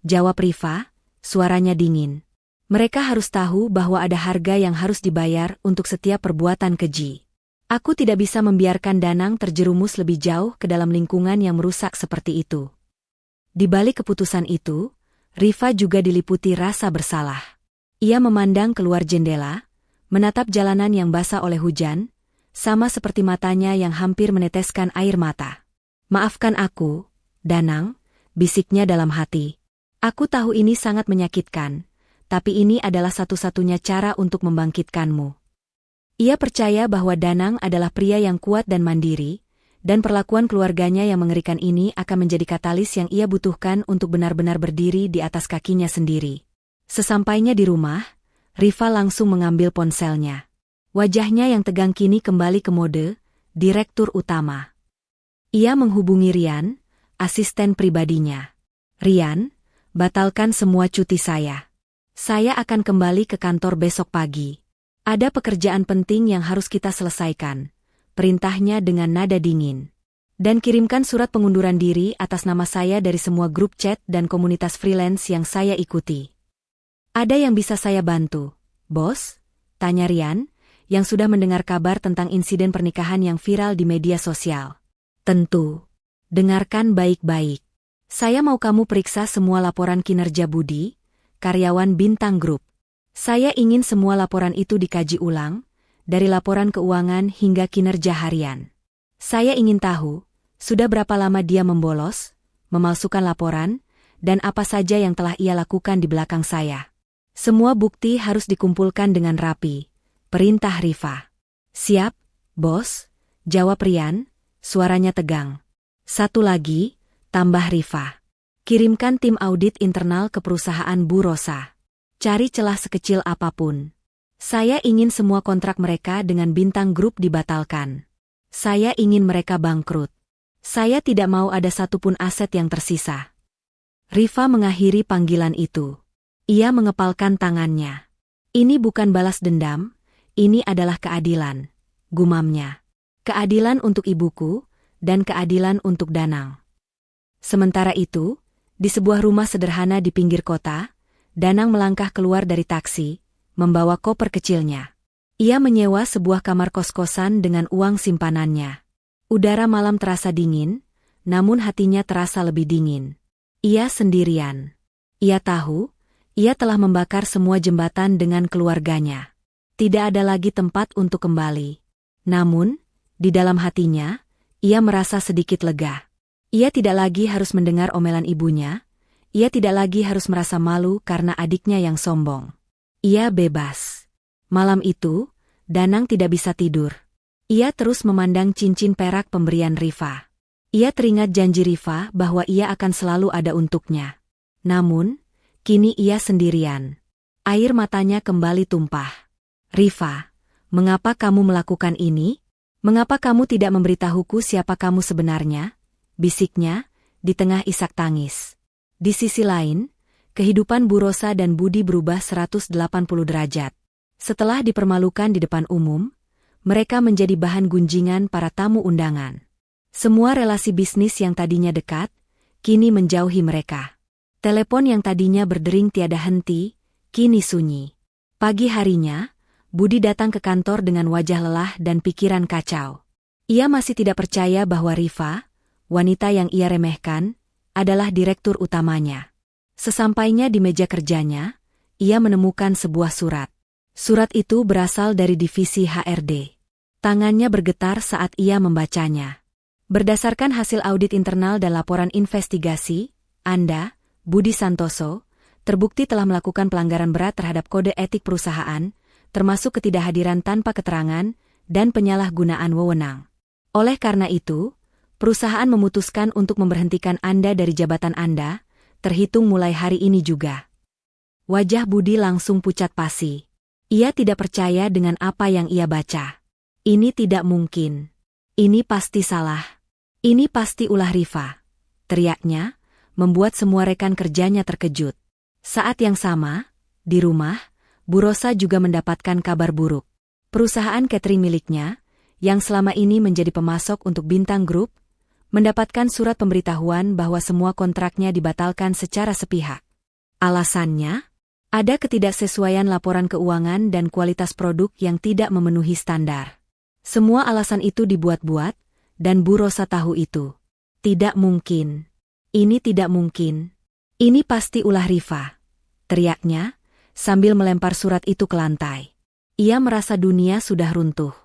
jawab Rifa, suaranya dingin. "Mereka harus tahu bahwa ada harga yang harus dibayar untuk setiap perbuatan keji. Aku tidak bisa membiarkan Danang terjerumus lebih jauh ke dalam lingkungan yang merusak seperti itu." Di balik keputusan itu, Rifa juga diliputi rasa bersalah. Ia memandang keluar jendela, menatap jalanan yang basah oleh hujan, sama seperti matanya yang hampir meneteskan air mata. "Maafkan aku, Danang," bisiknya dalam hati. "Aku tahu ini sangat menyakitkan, tapi ini adalah satu-satunya cara untuk membangkitkanmu." Ia percaya bahwa Danang adalah pria yang kuat dan mandiri, dan perlakuan keluarganya yang mengerikan ini akan menjadi katalis yang ia butuhkan untuk benar-benar berdiri di atas kakinya sendiri. Sesampainya di rumah, Rifa langsung mengambil ponselnya. Wajahnya yang tegang kini kembali ke mode, direktur utama. Ia menghubungi Rian, asisten pribadinya. "Rian, batalkan semua cuti saya. Saya akan kembali ke kantor besok pagi. Ada pekerjaan penting yang harus kita selesaikan," perintahnya dengan nada dingin. "Dan kirimkan surat pengunduran diri atas nama saya dari semua grup chat dan komunitas freelance yang saya ikuti." "Ada yang bisa saya bantu, Bos?" tanya Rian, yang sudah mendengar kabar tentang insiden pernikahan yang viral di media sosial. "Tentu. Dengarkan baik-baik. Saya mau kamu periksa semua laporan kinerja Budi, karyawan Bintang Group. Saya ingin semua laporan itu dikaji ulang, dari laporan keuangan hingga kinerja harian. Saya ingin tahu, sudah berapa lama dia membolos, memalsukan laporan, dan apa saja yang telah ia lakukan di belakang saya. Semua bukti harus dikumpulkan dengan rapi," perintah Rifa. "Siap, Bos," jawab Rian, suaranya tegang. "Satu lagi," tambah Rifa. "Kirimkan tim audit internal ke perusahaan Bu Rosa. Cari celah sekecil apapun. Saya ingin semua kontrak mereka dengan Bintang Group dibatalkan. Saya ingin mereka bangkrut. Saya tidak mau ada satupun aset yang tersisa. Rifa mengakhiri panggilan itu. Ia mengepalkan tangannya. Ini bukan balas dendam, ini adalah keadilan, gumamnya. Keadilan untuk ibuku, dan keadilan untuk Danang. Sementara itu, di sebuah rumah sederhana di pinggir kota, Danang melangkah keluar dari taksi, membawa koper kecilnya. Ia menyewa sebuah kamar kos-kosan dengan uang simpanannya. Udara malam terasa dingin, namun hatinya terasa lebih dingin. Ia sendirian. Ia tahu, ia telah membakar semua jembatan dengan keluarganya. Tidak ada lagi tempat untuk kembali. Namun, di dalam hatinya, ia merasa sedikit lega. Ia tidak lagi harus mendengar omelan ibunya, ia tidak lagi harus merasa malu karena adiknya yang sombong. Ia bebas. Malam itu, Danang tidak bisa tidur. Ia terus memandang cincin perak pemberian Rifa. Ia teringat janji Rifa bahwa ia akan selalu ada untuknya. Namun, kini ia sendirian. Air matanya kembali tumpah. Rifa, mengapa kamu melakukan ini? Mengapa kamu tidak memberitahuku siapa kamu sebenarnya? Bisiknya, di tengah isak tangis. Di sisi lain, kehidupan Bu Rosa dan Budi berubah 180 derajat. Setelah dipermalukan di depan umum, mereka menjadi bahan gunjingan para tamu undangan. Semua relasi bisnis yang tadinya dekat, kini menjauhi mereka. Telepon yang tadinya berdering tiada henti, kini sunyi. Pagi harinya, Budi datang ke kantor dengan wajah lelah dan pikiran kacau. Ia masih tidak percaya bahwa Rifa, wanita yang ia remehkan, adalah direktur utamanya. Sesampainya di meja kerjanya, ia menemukan sebuah surat. Surat itu berasal dari divisi HRD. Tangannya bergetar saat ia membacanya. Berdasarkan hasil audit internal dan laporan investigasi, Anda, Budi Santoso, terbukti telah melakukan pelanggaran berat terhadap kode etik perusahaan, termasuk ketidakhadiran tanpa keterangan dan penyalahgunaan wewenang. Oleh karena itu, perusahaan memutuskan untuk memberhentikan Anda dari jabatan Anda, terhitung mulai hari ini juga. Wajah Budi langsung pucat pasi. Ia tidak percaya dengan apa yang ia baca. Ini tidak mungkin. Ini pasti salah. Ini pasti ulah Rifa. Teriaknya, membuat semua rekan kerjanya terkejut. Saat yang sama, di rumah, Bu Rosa juga mendapatkan kabar buruk. Perusahaan catering miliknya, yang selama ini menjadi pemasok untuk Bintang Group, mendapatkan surat pemberitahuan bahwa semua kontraknya dibatalkan secara sepihak. Alasannya, ada ketidaksesuaian laporan keuangan dan kualitas produk yang tidak memenuhi standar. Semua alasan itu dibuat-buat, dan Bu Rosa tahu itu. Tidak mungkin. Ini tidak mungkin. Ini pasti ulah Rifa. Teriaknya, sambil melempar surat itu ke lantai. Ia merasa dunia sudah runtuh.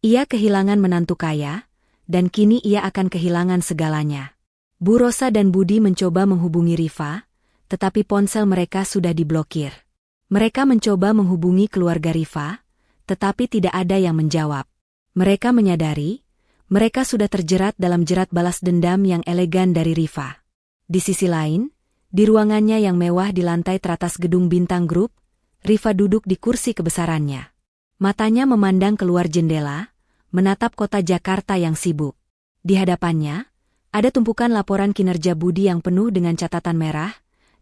Ia kehilangan menantu kaya, dan kini ia akan kehilangan segalanya. Bu Rosa dan Budi mencoba menghubungi Rifa, tetapi ponsel mereka sudah diblokir. Mereka mencoba menghubungi keluarga Rifa, tetapi tidak ada yang menjawab. Mereka menyadari, mereka sudah terjerat dalam jerat balas dendam yang elegan dari Rifa. Di sisi lain, di ruangannya yang mewah di lantai teratas gedung Bintang Group, Rifa duduk di kursi kebesarannya. Matanya memandang keluar jendela, menatap kota Jakarta yang sibuk. Di hadapannya, ada tumpukan laporan kinerja Budi yang penuh dengan catatan merah,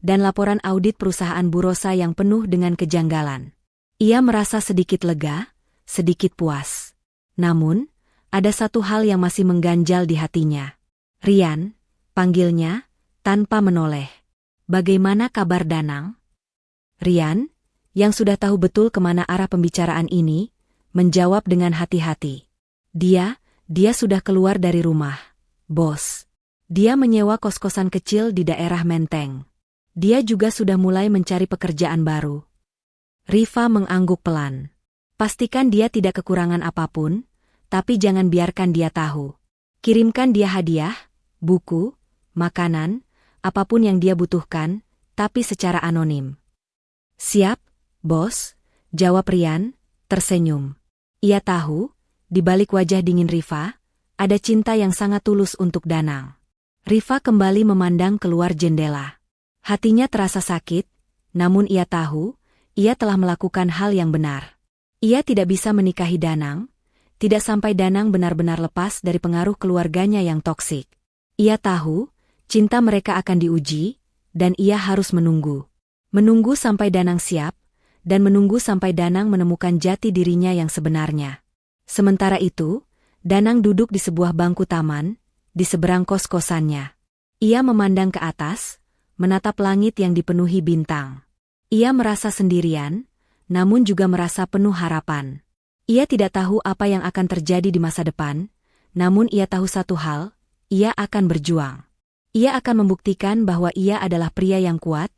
dan laporan audit perusahaan Bu Rosa yang penuh dengan kejanggalan. Ia merasa sedikit lega, sedikit puas. Namun, ada satu hal yang masih mengganjal di hatinya. Rian, panggilnya, tanpa menoleh. Bagaimana kabar Danang? Rian, yang sudah tahu betul kemana arah pembicaraan ini, menjawab dengan hati-hati. Dia sudah keluar dari rumah, bos. Dia menyewa kos-kosan kecil di daerah Menteng. Dia juga sudah mulai mencari pekerjaan baru. Rifa mengangguk pelan. Pastikan dia tidak kekurangan apapun, tapi jangan biarkan dia tahu. Kirimkan dia hadiah, buku, makanan, apapun yang dia butuhkan, tapi secara anonim. Siap, bos, jawab Rian, tersenyum. Ia tahu, di balik wajah dingin Rifa, ada cinta yang sangat tulus untuk Danang. Rifa kembali memandang keluar jendela. Hatinya terasa sakit, namun ia tahu, ia telah melakukan hal yang benar. Ia tidak bisa menikahi Danang, tidak sampai Danang benar-benar lepas dari pengaruh keluarganya yang toksik. Ia tahu, cinta mereka akan diuji, dan ia harus menunggu. Menunggu sampai Danang siap, dan menunggu sampai Danang menemukan jati dirinya yang sebenarnya. Sementara itu, Danang duduk di sebuah bangku taman, di seberang kos-kosannya. Ia memandang ke atas, menatap langit yang dipenuhi bintang. Ia merasa sendirian, namun juga merasa penuh harapan. Ia tidak tahu apa yang akan terjadi di masa depan, namun ia tahu satu hal, ia akan berjuang. Ia akan membuktikan bahwa ia adalah pria yang kuat,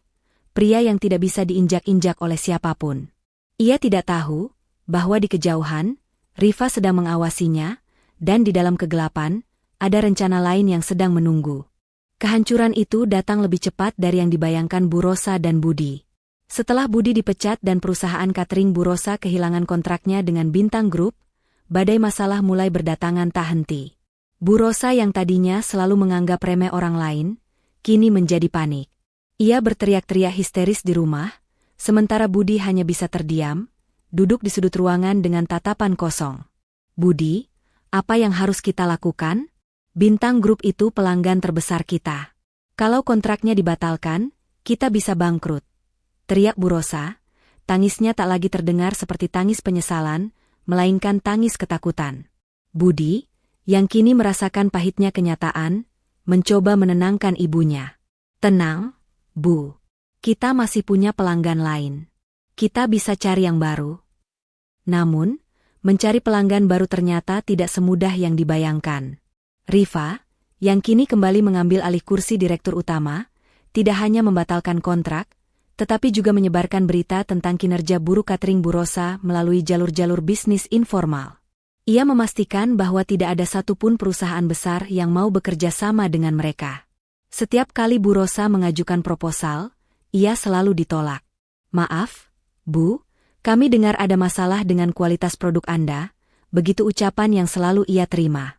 pria yang tidak bisa diinjak-injak oleh siapapun. Ia tidak tahu bahwa di kejauhan, Riva sedang mengawasinya, dan di dalam kegelapan, ada rencana lain yang sedang menunggu. Kehancuran itu datang lebih cepat dari yang dibayangkan Bu Rosa dan Budi. Setelah Budi dipecat dan perusahaan catering Bu Rosa kehilangan kontraknya dengan Bintang Group, badai masalah mulai berdatangan tak henti. Bu Rosa yang tadinya selalu menganggap remeh orang lain, kini menjadi panik. Ia berteriak-teriak histeris di rumah, sementara Budi hanya bisa terdiam, duduk di sudut ruangan dengan tatapan kosong. Budi, apa yang harus kita lakukan? Bintang Group itu pelanggan terbesar kita. Kalau kontraknya dibatalkan, kita bisa bangkrut. Teriak Bu Rosa, tangisnya tak lagi terdengar seperti tangis penyesalan, melainkan tangis ketakutan. Budi, yang kini merasakan pahitnya kenyataan, mencoba menenangkan ibunya. Tenang, Bu. Kita masih punya pelanggan lain. Kita bisa cari yang baru. Namun, mencari pelanggan baru ternyata tidak semudah yang dibayangkan. Riva, yang kini kembali mengambil alih kursi direktur utama, tidak hanya membatalkan kontrak, tetapi juga menyebarkan berita tentang kinerja buruk catering Bu Rosa melalui jalur-jalur bisnis informal. Ia memastikan bahwa tidak ada satupun perusahaan besar yang mau bekerja sama dengan mereka. Setiap kali Bu Rosa mengajukan proposal, ia selalu ditolak. Maaf, Bu, kami dengar ada masalah dengan kualitas produk Anda, begitu ucapan yang selalu ia terima.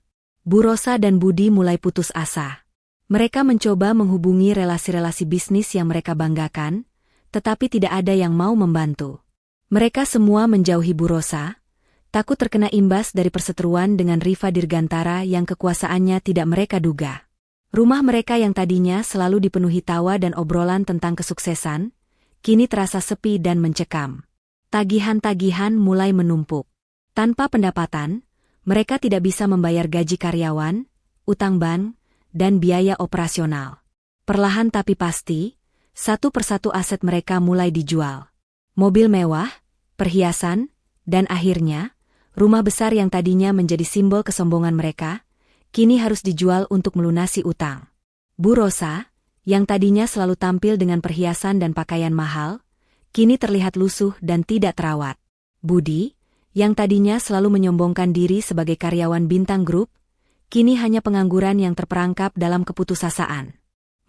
Bu Rosa dan Budi mulai putus asa. Mereka mencoba menghubungi relasi-relasi bisnis yang mereka banggakan, tetapi tidak ada yang mau membantu. Mereka semua menjauhi Bu Rosa, takut terkena imbas dari perseteruan dengan Riva Dirgantara yang kekuasaannya tidak mereka duga. Rumah mereka yang tadinya selalu dipenuhi tawa dan obrolan tentang kesuksesan, kini terasa sepi dan mencekam. Tagihan-tagihan mulai menumpuk. Tanpa pendapatan, mereka tidak bisa membayar gaji karyawan, utang bank, dan biaya operasional. Perlahan tapi pasti, satu persatu aset mereka mulai dijual. Mobil mewah, perhiasan, dan akhirnya, rumah besar yang tadinya menjadi simbol kesombongan mereka, kini harus dijual untuk melunasi utang. Bu Rosa, yang tadinya selalu tampil dengan perhiasan dan pakaian mahal, kini terlihat lusuh dan tidak terawat. Budi, yang tadinya selalu menyombongkan diri sebagai karyawan Bintang Group, kini hanya pengangguran yang terperangkap dalam keputusasaan.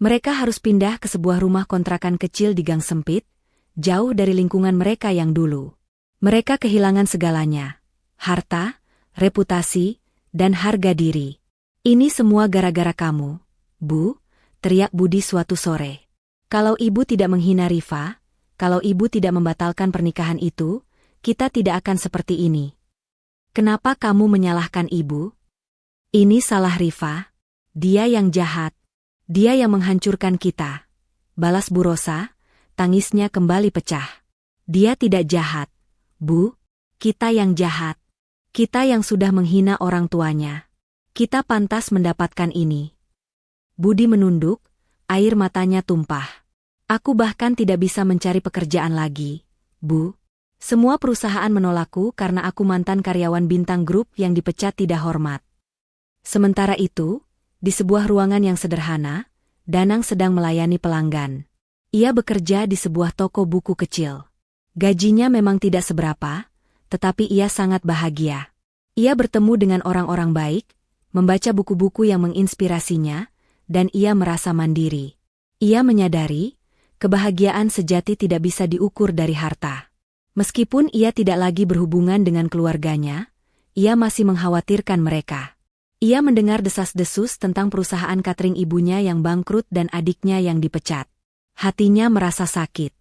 Mereka harus pindah ke sebuah rumah kontrakan kecil di gang sempit, jauh dari lingkungan mereka yang dulu. Mereka kehilangan segalanya, harta, reputasi, dan harga diri. Ini semua gara-gara kamu, Bu, teriak Budi suatu sore. Kalau ibu tidak menghina Riva, kalau ibu tidak membatalkan pernikahan itu, kita tidak akan seperti ini. Kenapa kamu menyalahkan ibu? Ini salah Riva. Dia yang jahat. Dia yang menghancurkan kita. Balas Bu Rosa, tangisnya kembali pecah. Dia tidak jahat, Bu. Kita yang jahat. Kita yang sudah menghina orang tuanya. Kita pantas mendapatkan ini. Budi menunduk, air matanya tumpah. Aku bahkan tidak bisa mencari pekerjaan lagi, Bu. Semua perusahaan menolakku karena aku mantan karyawan Bintang Group yang dipecat tidak hormat. Sementara itu, di sebuah ruangan yang sederhana, Danang sedang melayani pelanggan. Ia bekerja di sebuah toko buku kecil. Gajinya memang tidak seberapa, tetapi ia sangat bahagia. Ia bertemu dengan orang-orang baik, membaca buku-buku yang menginspirasinya, dan ia merasa mandiri. Ia menyadari, kebahagiaan sejati tidak bisa diukur dari harta. Meskipun ia tidak lagi berhubungan dengan keluarganya, ia masih mengkhawatirkan mereka. Ia mendengar desas-desus tentang perusahaan catering ibunya yang bangkrut dan adiknya yang dipecat. Hatinya merasa sakit.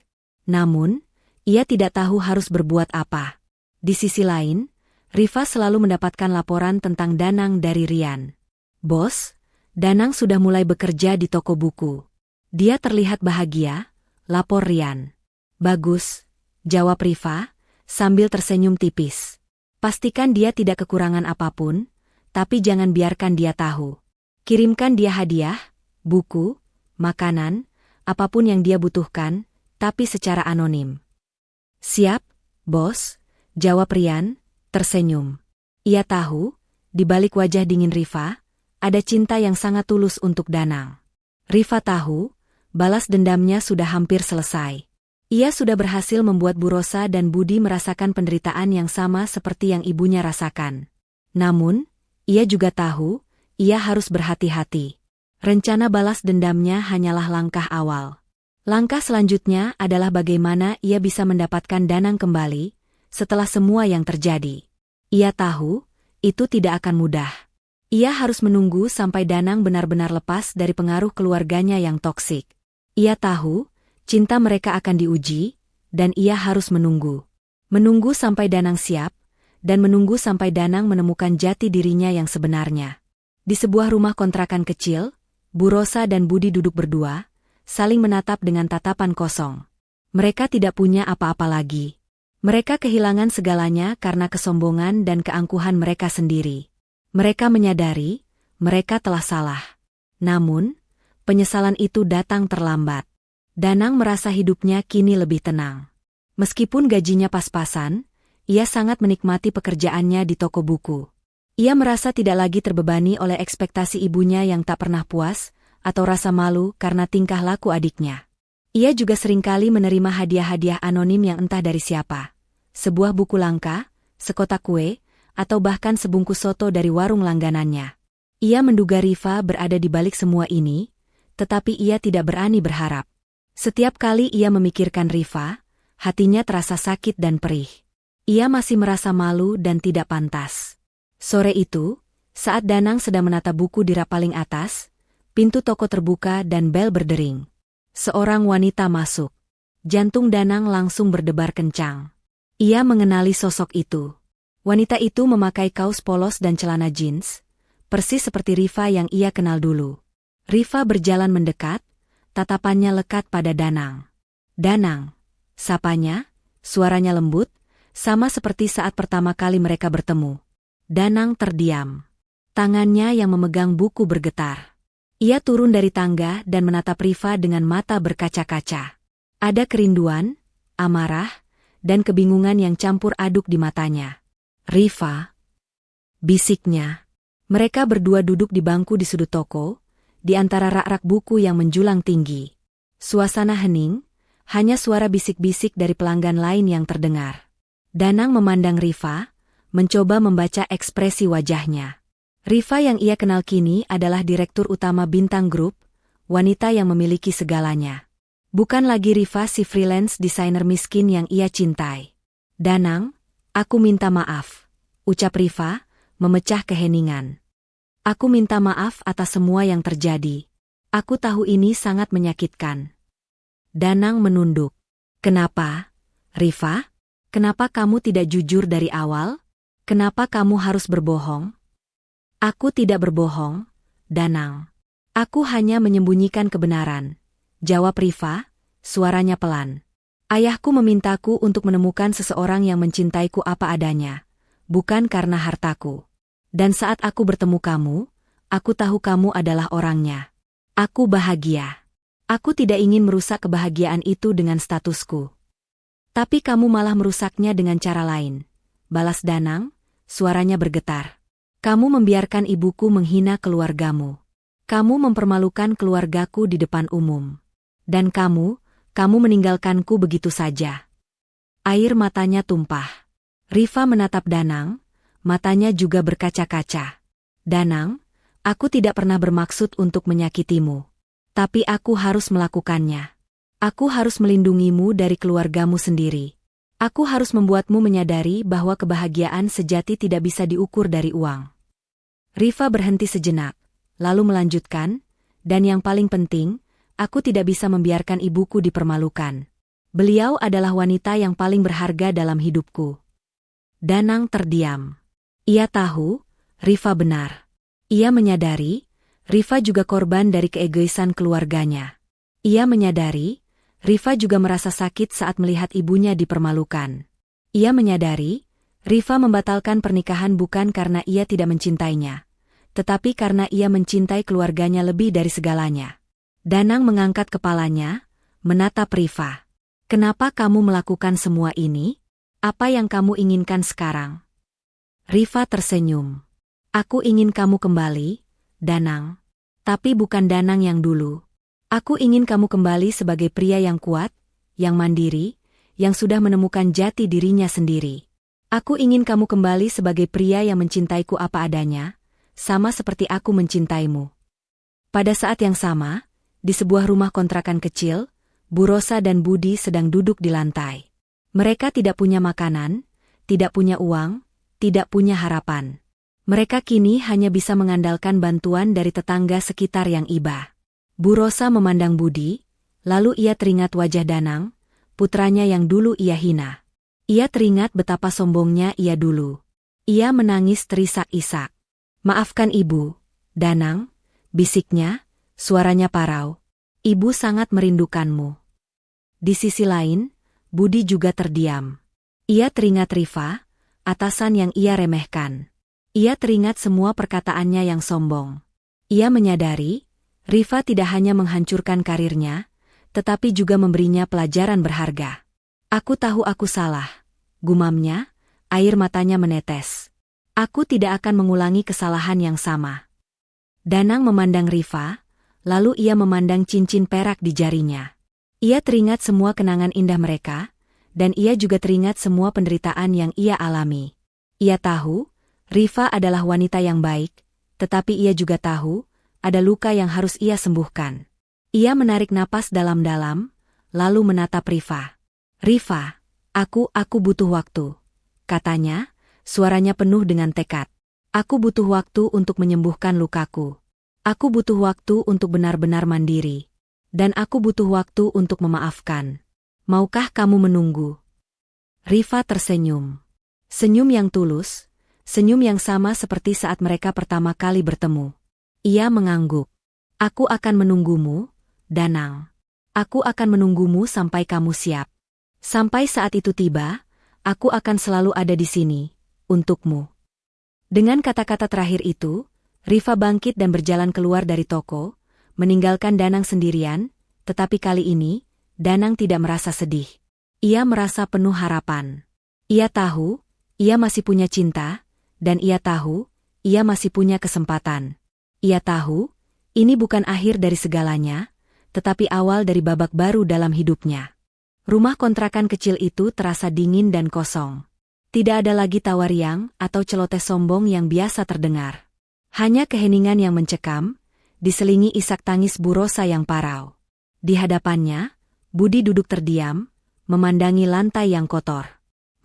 Namun, ia tidak tahu harus berbuat apa. Di sisi lain, Rifa selalu mendapatkan laporan tentang Danang dari Rian. "Bos, Danang sudah mulai bekerja di toko buku. Dia terlihat bahagia," lapor Rian. "Bagus," jawab Rifa, sambil tersenyum tipis. "Pastikan dia tidak kekurangan apapun, tapi jangan biarkan dia tahu. Kirimkan dia hadiah, buku, makanan, apapun yang dia butuhkan, tapi secara anonim." "Siap, bos," jawab Rian, tersenyum. Ia tahu, di balik wajah dingin Rifa, ada cinta yang sangat tulus untuk Danang. Rifa tahu, balas dendamnya sudah hampir selesai. Ia sudah berhasil membuat Bu Rosa dan Budi merasakan penderitaan yang sama seperti yang ibunya rasakan. Namun, ia juga tahu, ia harus berhati-hati. Rencana balas dendamnya hanyalah langkah awal. Langkah selanjutnya adalah bagaimana ia bisa mendapatkan Danang kembali, setelah semua yang terjadi. Ia tahu, itu tidak akan mudah. Ia harus menunggu sampai Danang benar-benar lepas dari pengaruh keluarganya yang toksik. Ia tahu, cinta mereka akan diuji, dan ia harus menunggu. Menunggu sampai Danang siap, dan menunggu sampai Danang menemukan jati dirinya yang sebenarnya. Di sebuah rumah kontrakan kecil, Bu Rosa dan Budi duduk berdua, saling menatap dengan tatapan kosong. Mereka tidak punya apa-apa lagi. Mereka kehilangan segalanya karena kesombongan dan keangkuhan mereka sendiri. Mereka menyadari, mereka telah salah. Namun, penyesalan itu datang terlambat. Danang merasa hidupnya kini lebih tenang. Meskipun gajinya pas-pasan, ia sangat menikmati pekerjaannya di toko buku. Ia merasa tidak lagi terbebani oleh ekspektasi ibunya yang tak pernah puas, atau rasa malu karena tingkah laku adiknya. Ia juga seringkali menerima hadiah-hadiah anonim yang entah dari siapa. Sebuah buku langka, sekotak kue, atau bahkan sebungkus soto dari warung langganannya. Ia menduga Rifa berada di balik semua ini, tetapi ia tidak berani berharap. Setiap kali ia memikirkan Rifa, hatinya terasa sakit dan perih. Ia masih merasa malu dan tidak pantas. Sore itu, saat Danang sedang menata buku di rak paling atas, pintu toko terbuka dan bel berdering. Seorang wanita masuk. Jantung Danang langsung berdebar kencang. Ia mengenali sosok itu. Wanita itu memakai kaos polos dan celana jeans, persis seperti Rifa yang ia kenal dulu. Rifa berjalan mendekat, tatapannya lekat pada Danang. "Danang," sapanya, suaranya lembut, sama seperti saat pertama kali mereka bertemu. Danang terdiam. Tangannya yang memegang buku bergetar. Ia turun dari tangga dan menatap Rifa dengan mata berkaca-kaca. Ada kerinduan, amarah, dan kebingungan yang campur aduk di matanya. "Rifa," bisiknya. Mereka berdua duduk di bangku di sudut toko, di antara rak-rak buku yang menjulang tinggi. Suasana hening, hanya suara bisik-bisik dari pelanggan lain yang terdengar. Danang memandang Rifa, mencoba membaca ekspresi wajahnya. Rifa yang ia kenal kini adalah direktur utama Bintang Group, wanita yang memiliki segalanya. Bukan lagi Rifa si freelance desainer miskin yang ia cintai. "Danang, aku minta maaf," ucap Rifa, memecah keheningan. "Aku minta maaf atas semua yang terjadi. Aku tahu ini sangat menyakitkan." Danang menunduk. "Kenapa, Rifa? Kenapa kamu tidak jujur dari awal? Kenapa kamu harus berbohong?" "Aku tidak berbohong, Danang. Aku hanya menyembunyikan kebenaran," jawab Rifa, suaranya pelan. "Ayahku memintaku untuk menemukan seseorang yang mencintaiku apa adanya, bukan karena hartaku. Dan saat aku bertemu kamu, aku tahu kamu adalah orangnya. Aku bahagia. Aku tidak ingin merusak kebahagiaan itu dengan statusku. Tapi kamu malah merusaknya dengan cara lain," balas Danang, suaranya bergetar. "Kamu membiarkan ibuku menghina keluargamu. Kamu mempermalukan keluargaku di depan umum. Dan kamu meninggalkanku begitu saja." Air matanya tumpah. Rifa menatap Danang, matanya juga berkaca-kaca. "Danang, aku tidak pernah bermaksud untuk menyakitimu. Tapi aku harus melakukannya. Aku harus melindungimu dari keluargamu sendiri. Aku harus membuatmu menyadari bahwa kebahagiaan sejati tidak bisa diukur dari uang." Rifa berhenti sejenak, lalu melanjutkan, "Dan yang paling penting, aku tidak bisa membiarkan ibuku dipermalukan. Beliau adalah wanita yang paling berharga dalam hidupku." Danang terdiam. Ia tahu, Rifa benar. Ia menyadari, Rifa juga korban dari keegoisan keluarganya. Ia menyadari, Rifa juga merasa sakit saat melihat ibunya dipermalukan. Ia menyadari, Rifa membatalkan pernikahan bukan karena ia tidak mencintainya, tetapi karena ia mencintai keluarganya lebih dari segalanya. Danang mengangkat kepalanya, menatap Rifa. Kenapa kamu melakukan semua ini? Apa yang kamu inginkan sekarang? Rifa tersenyum. Aku ingin kamu kembali, Danang. Tapi bukan Danang yang dulu. Aku ingin kamu kembali sebagai pria yang kuat, yang mandiri, yang sudah menemukan jati dirinya sendiri. Aku ingin kamu kembali sebagai pria yang mencintaiku apa adanya, sama seperti aku mencintaimu. Pada saat yang sama, di sebuah rumah kontrakan kecil, Bu Rosa dan Budi sedang duduk di lantai. Mereka tidak punya makanan, tidak punya uang, tidak punya harapan. Mereka kini hanya bisa mengandalkan bantuan dari tetangga sekitar yang iba. Bu Rosa memandang Budi, lalu ia teringat wajah Danang, putranya yang dulu ia hina. Ia teringat betapa sombongnya ia dulu. Ia menangis terisak-isak. Maafkan ibu, Danang, bisiknya, suaranya parau. Ibu sangat merindukanmu. Di sisi lain, Budi juga terdiam. Ia teringat Rifa, atasan yang ia remehkan. Ia teringat semua perkataannya yang sombong. Ia menyadari, Rifa tidak hanya menghancurkan karirnya, tetapi juga memberinya pelajaran berharga. Aku tahu aku salah, gumamnya, air matanya menetes. Aku tidak akan mengulangi kesalahan yang sama. Danang memandang Rifa, lalu ia memandang cincin perak di jarinya. Ia teringat semua kenangan indah mereka, dan ia juga teringat semua penderitaan yang ia alami. Ia tahu, Rifa adalah wanita yang baik, tetapi ia juga tahu, ada luka yang harus ia sembuhkan. Ia menarik napas dalam-dalam, lalu menatap Rifa. Rifa, aku butuh waktu, katanya, suaranya penuh dengan tekad. Aku butuh waktu untuk menyembuhkan lukaku. Aku butuh waktu untuk benar-benar mandiri. Dan aku butuh waktu untuk memaafkan. Maukah kamu menunggu? Rifa tersenyum. Senyum yang tulus, senyum yang sama seperti saat mereka pertama kali bertemu. Ia mengangguk. Aku akan menunggumu, Danang. Aku akan menunggumu sampai kamu siap. Sampai saat itu tiba, aku akan selalu ada di sini, untukmu. Dengan kata-kata terakhir itu, Rifa bangkit dan berjalan keluar dari toko, meninggalkan Danang sendirian, tetapi kali ini, Danang tidak merasa sedih. Ia merasa penuh harapan. Ia tahu, ia masih punya cinta, dan ia tahu, ia masih punya kesempatan. Ia tahu, ini bukan akhir dari segalanya, tetapi awal dari babak baru dalam hidupnya. Rumah kontrakan kecil itu terasa dingin dan kosong. Tidak ada lagi tawa riang atau celoteh sombong yang biasa terdengar. Hanya keheningan yang mencekam, diselingi isak tangis Bu Rosa yang parau. Di hadapannya, Budi duduk terdiam, memandangi lantai yang kotor.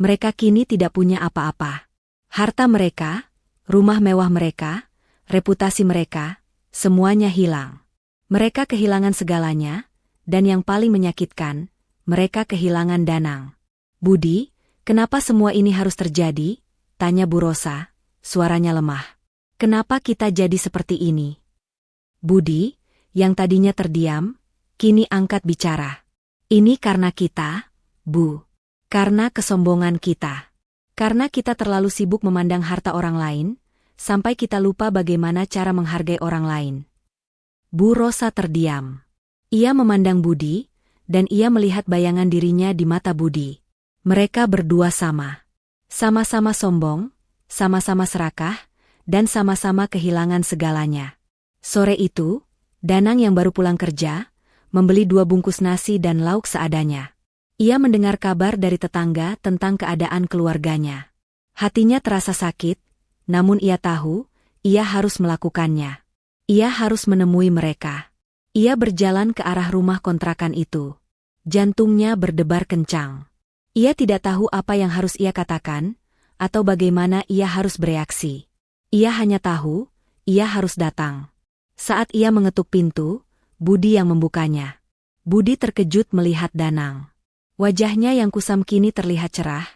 Mereka kini tidak punya apa-apa. Harta mereka, rumah mewah mereka, reputasi mereka, semuanya hilang. Mereka kehilangan segalanya, dan yang paling menyakitkan, mereka kehilangan Danang. Budi, kenapa semua ini harus terjadi? Tanya Bu Rosa, suaranya lemah. Kenapa kita jadi seperti ini? Budi, yang tadinya terdiam, kini angkat bicara. Ini karena kita, Bu. Karena kesombongan kita. Karena kita terlalu sibuk memandang harta orang lain, sampai kita lupa bagaimana cara menghargai orang lain. Bu Rosa terdiam. Ia memandang Budi, dan ia melihat bayangan dirinya di mata Budi. Mereka berdua sama. Sama-sama sombong, sama-sama serakah, dan sama-sama kehilangan segalanya. Sore itu, Danang yang baru pulang kerja, membeli 2 bungkus nasi dan lauk seadanya. Ia mendengar kabar dari tetangga tentang keadaan keluarganya. Hatinya terasa sakit, namun ia tahu, ia harus melakukannya. Ia harus menemui mereka. Ia berjalan ke arah rumah kontrakan itu. Jantungnya berdebar kencang. Ia tidak tahu apa yang harus ia katakan, atau bagaimana ia harus bereaksi. Ia hanya tahu, ia harus datang. Saat ia mengetuk pintu, Budi yang membukanya. Budi terkejut melihat Danang. Wajahnya yang kusam kini terlihat cerah,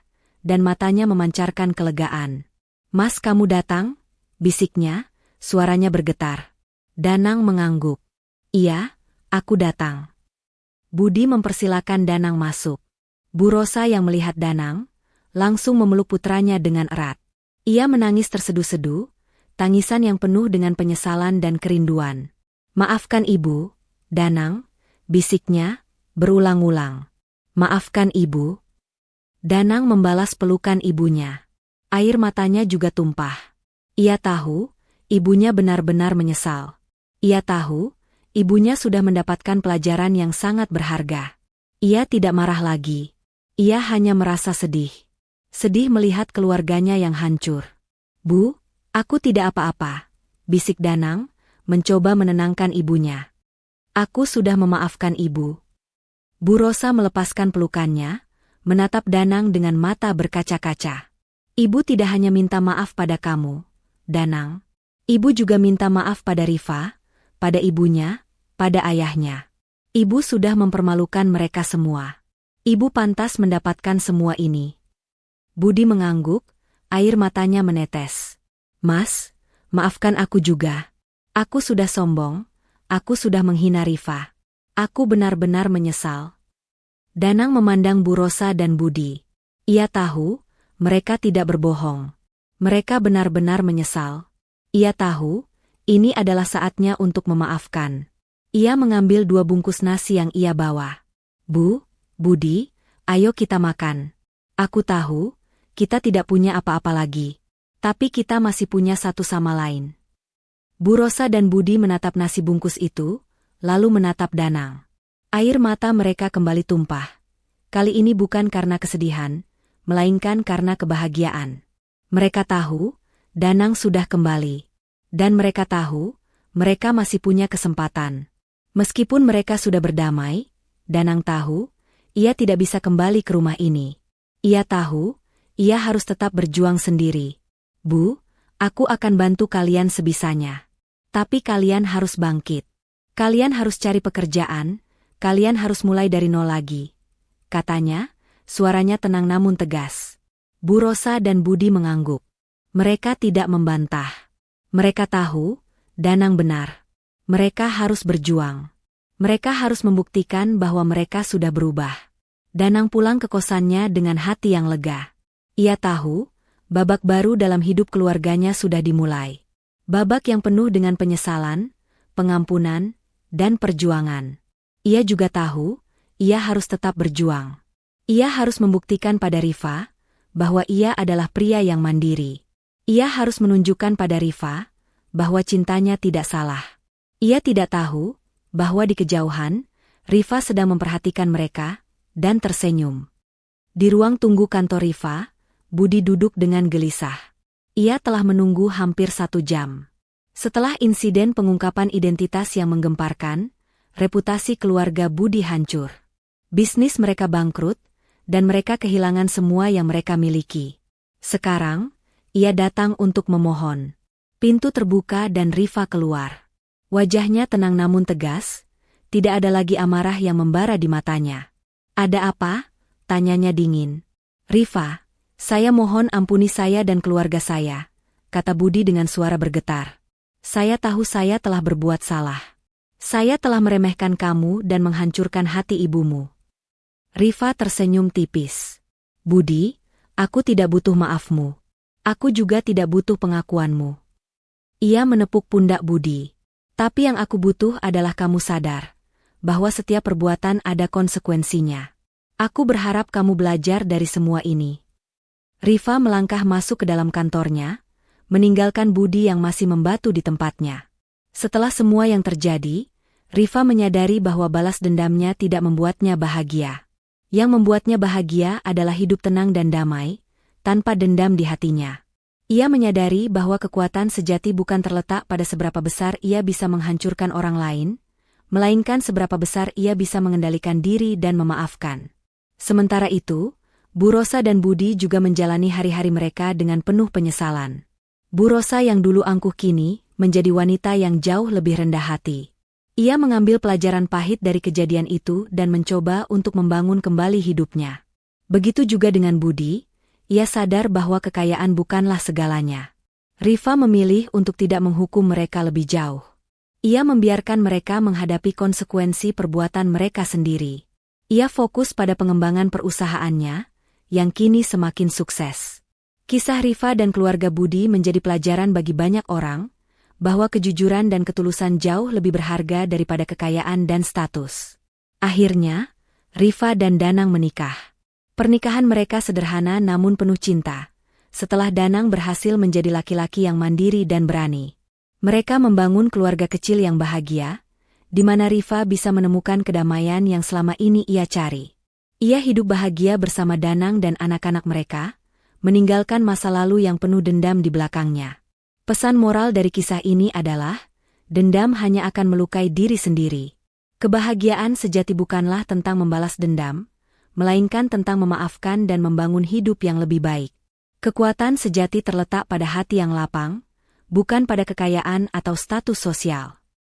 dan matanya memancarkan kelegaan. Mas, kamu datang? Bisiknya, suaranya bergetar. Danang mengangguk. Iya, aku datang. Budi mempersilakan Danang masuk. Bu Rosa yang melihat Danang, langsung memeluk putranya dengan erat. Ia menangis terseduh-seduh, tangisan yang penuh dengan penyesalan dan kerinduan. Maafkan ibu, Danang, bisiknya, berulang-ulang. Maafkan ibu. Danang membalas pelukan ibunya. Air matanya juga tumpah. Ia tahu, ibunya benar-benar menyesal. Ia tahu, ibunya sudah mendapatkan pelajaran yang sangat berharga. Ia tidak marah lagi. Ia hanya merasa sedih. Sedih melihat keluarganya yang hancur. Bu, aku tidak apa-apa, bisik Danang, mencoba menenangkan ibunya. Aku sudah memaafkan ibu. Bu Rosa melepaskan pelukannya, menatap Danang dengan mata berkaca-kaca. Ibu tidak hanya minta maaf pada kamu, Danang. Ibu juga minta maaf pada Rifa, pada ibunya, pada ayahnya. Ibu sudah mempermalukan mereka semua. Ibu pantas mendapatkan semua ini. Budi mengangguk, air matanya menetes. Mas, maafkan aku juga. Aku sudah sombong, aku sudah menghina Rifa. Aku benar-benar menyesal. Danang memandang Bu Rosa dan Budi. Ia tahu, mereka tidak berbohong. Mereka benar-benar menyesal. Ia tahu, ini adalah saatnya untuk memaafkan. Ia mengambil 2 bungkus nasi yang ia bawa. Bu, Budi, ayo kita makan. Aku tahu, kita tidak punya apa-apa lagi. Tapi kita masih punya satu sama lain. Bu Rosa dan Budi menatap nasi bungkus itu, lalu menatap Danang. Air mata mereka kembali tumpah. Kali ini bukan karena kesedihan, melainkan karena kebahagiaan. Mereka tahu, Danang sudah kembali. Dan mereka tahu, mereka masih punya kesempatan. Meskipun mereka sudah berdamai, Danang tahu, ia tidak bisa kembali ke rumah ini. Ia tahu, ia harus tetap berjuang sendiri. Bu, aku akan bantu kalian sebisanya. Tapi kalian harus bangkit. Kalian harus cari pekerjaan, kalian harus mulai dari nol lagi. Katanya, suaranya tenang namun tegas. Bu Rosa dan Budi mengangguk. Mereka tidak membantah. Mereka tahu, Danang benar. Mereka harus berjuang. Mereka harus membuktikan bahwa mereka sudah berubah. Danang pulang ke kosannya dengan hati yang lega. Ia tahu, babak baru dalam hidup keluarganya sudah dimulai. Babak yang penuh dengan penyesalan, pengampunan, dan perjuangan. Ia juga tahu, ia harus tetap berjuang. Ia harus membuktikan pada Rifa, bahwa ia adalah pria yang mandiri. Ia harus menunjukkan pada Rifa, bahwa cintanya tidak salah. Ia tidak tahu, bahwa di kejauhan, Rifa sedang memperhatikan mereka, dan tersenyum. Di ruang tunggu kantor Rifa, Budi duduk dengan gelisah. Ia telah menunggu hampir 1 jam. Setelah insiden pengungkapan identitas yang menggemparkan, reputasi keluarga Budi hancur. Bisnis mereka bangkrut, dan mereka kehilangan semua yang mereka miliki. Sekarang, ia datang untuk memohon. Pintu terbuka dan Rifa keluar. Wajahnya tenang namun tegas, tidak ada lagi amarah yang membara di matanya. Ada apa? Tanyanya dingin. Rifa, saya mohon ampuni saya dan keluarga saya, kata Budi dengan suara bergetar. Saya tahu saya telah berbuat salah. Saya telah meremehkan kamu dan menghancurkan hati ibumu. Rifa tersenyum tipis. Budi, aku tidak butuh maafmu. Aku juga tidak butuh pengakuanmu. Ia menepuk pundak Budi. Tapi yang aku butuh adalah kamu sadar, bahwa setiap perbuatan ada konsekuensinya. Aku berharap kamu belajar dari semua ini. Rifa melangkah masuk ke dalam kantornya, meninggalkan Budi yang masih membatu di tempatnya. Setelah semua yang terjadi, Rifa menyadari bahwa balas dendamnya tidak membuatnya bahagia. Yang membuatnya bahagia adalah hidup tenang dan damai, tanpa dendam di hatinya. Ia menyadari bahwa kekuatan sejati bukan terletak pada seberapa besar ia bisa menghancurkan orang lain, melainkan seberapa besar ia bisa mengendalikan diri dan memaafkan. Sementara itu, Bu Rosa dan Budi juga menjalani hari-hari mereka dengan penuh penyesalan. Bu Rosa yang dulu angkuh kini menjadi wanita yang jauh lebih rendah hati. Ia mengambil pelajaran pahit dari kejadian itu dan mencoba untuk membangun kembali hidupnya. Begitu juga dengan Budi, Ia sadar bahwa kekayaan bukanlah segalanya. Rifa memilih untuk tidak menghukum mereka lebih jauh. Ia membiarkan mereka menghadapi konsekuensi perbuatan mereka sendiri. Ia fokus pada pengembangan perusahaannya, yang kini semakin sukses. Kisah Rifa dan keluarga Budi menjadi pelajaran bagi banyak orang, bahwa kejujuran dan ketulusan jauh lebih berharga daripada kekayaan dan status. Akhirnya, Rifa dan Danang menikah. Pernikahan mereka sederhana namun penuh cinta. Setelah Danang berhasil menjadi laki-laki yang mandiri dan berani, mereka membangun keluarga kecil yang bahagia, di mana Rifa bisa menemukan kedamaian yang selama ini ia cari. Ia hidup bahagia bersama Danang dan anak-anak mereka, meninggalkan masa lalu yang penuh dendam di belakangnya. Pesan moral dari kisah ini adalah, dendam hanya akan melukai diri sendiri. Kebahagiaan sejati bukanlah tentang membalas dendam, melainkan tentang memaafkan dan membangun hidup yang lebih baik. Kekuatan sejati terletak pada hati yang lapang, bukan pada kekayaan atau status sosial.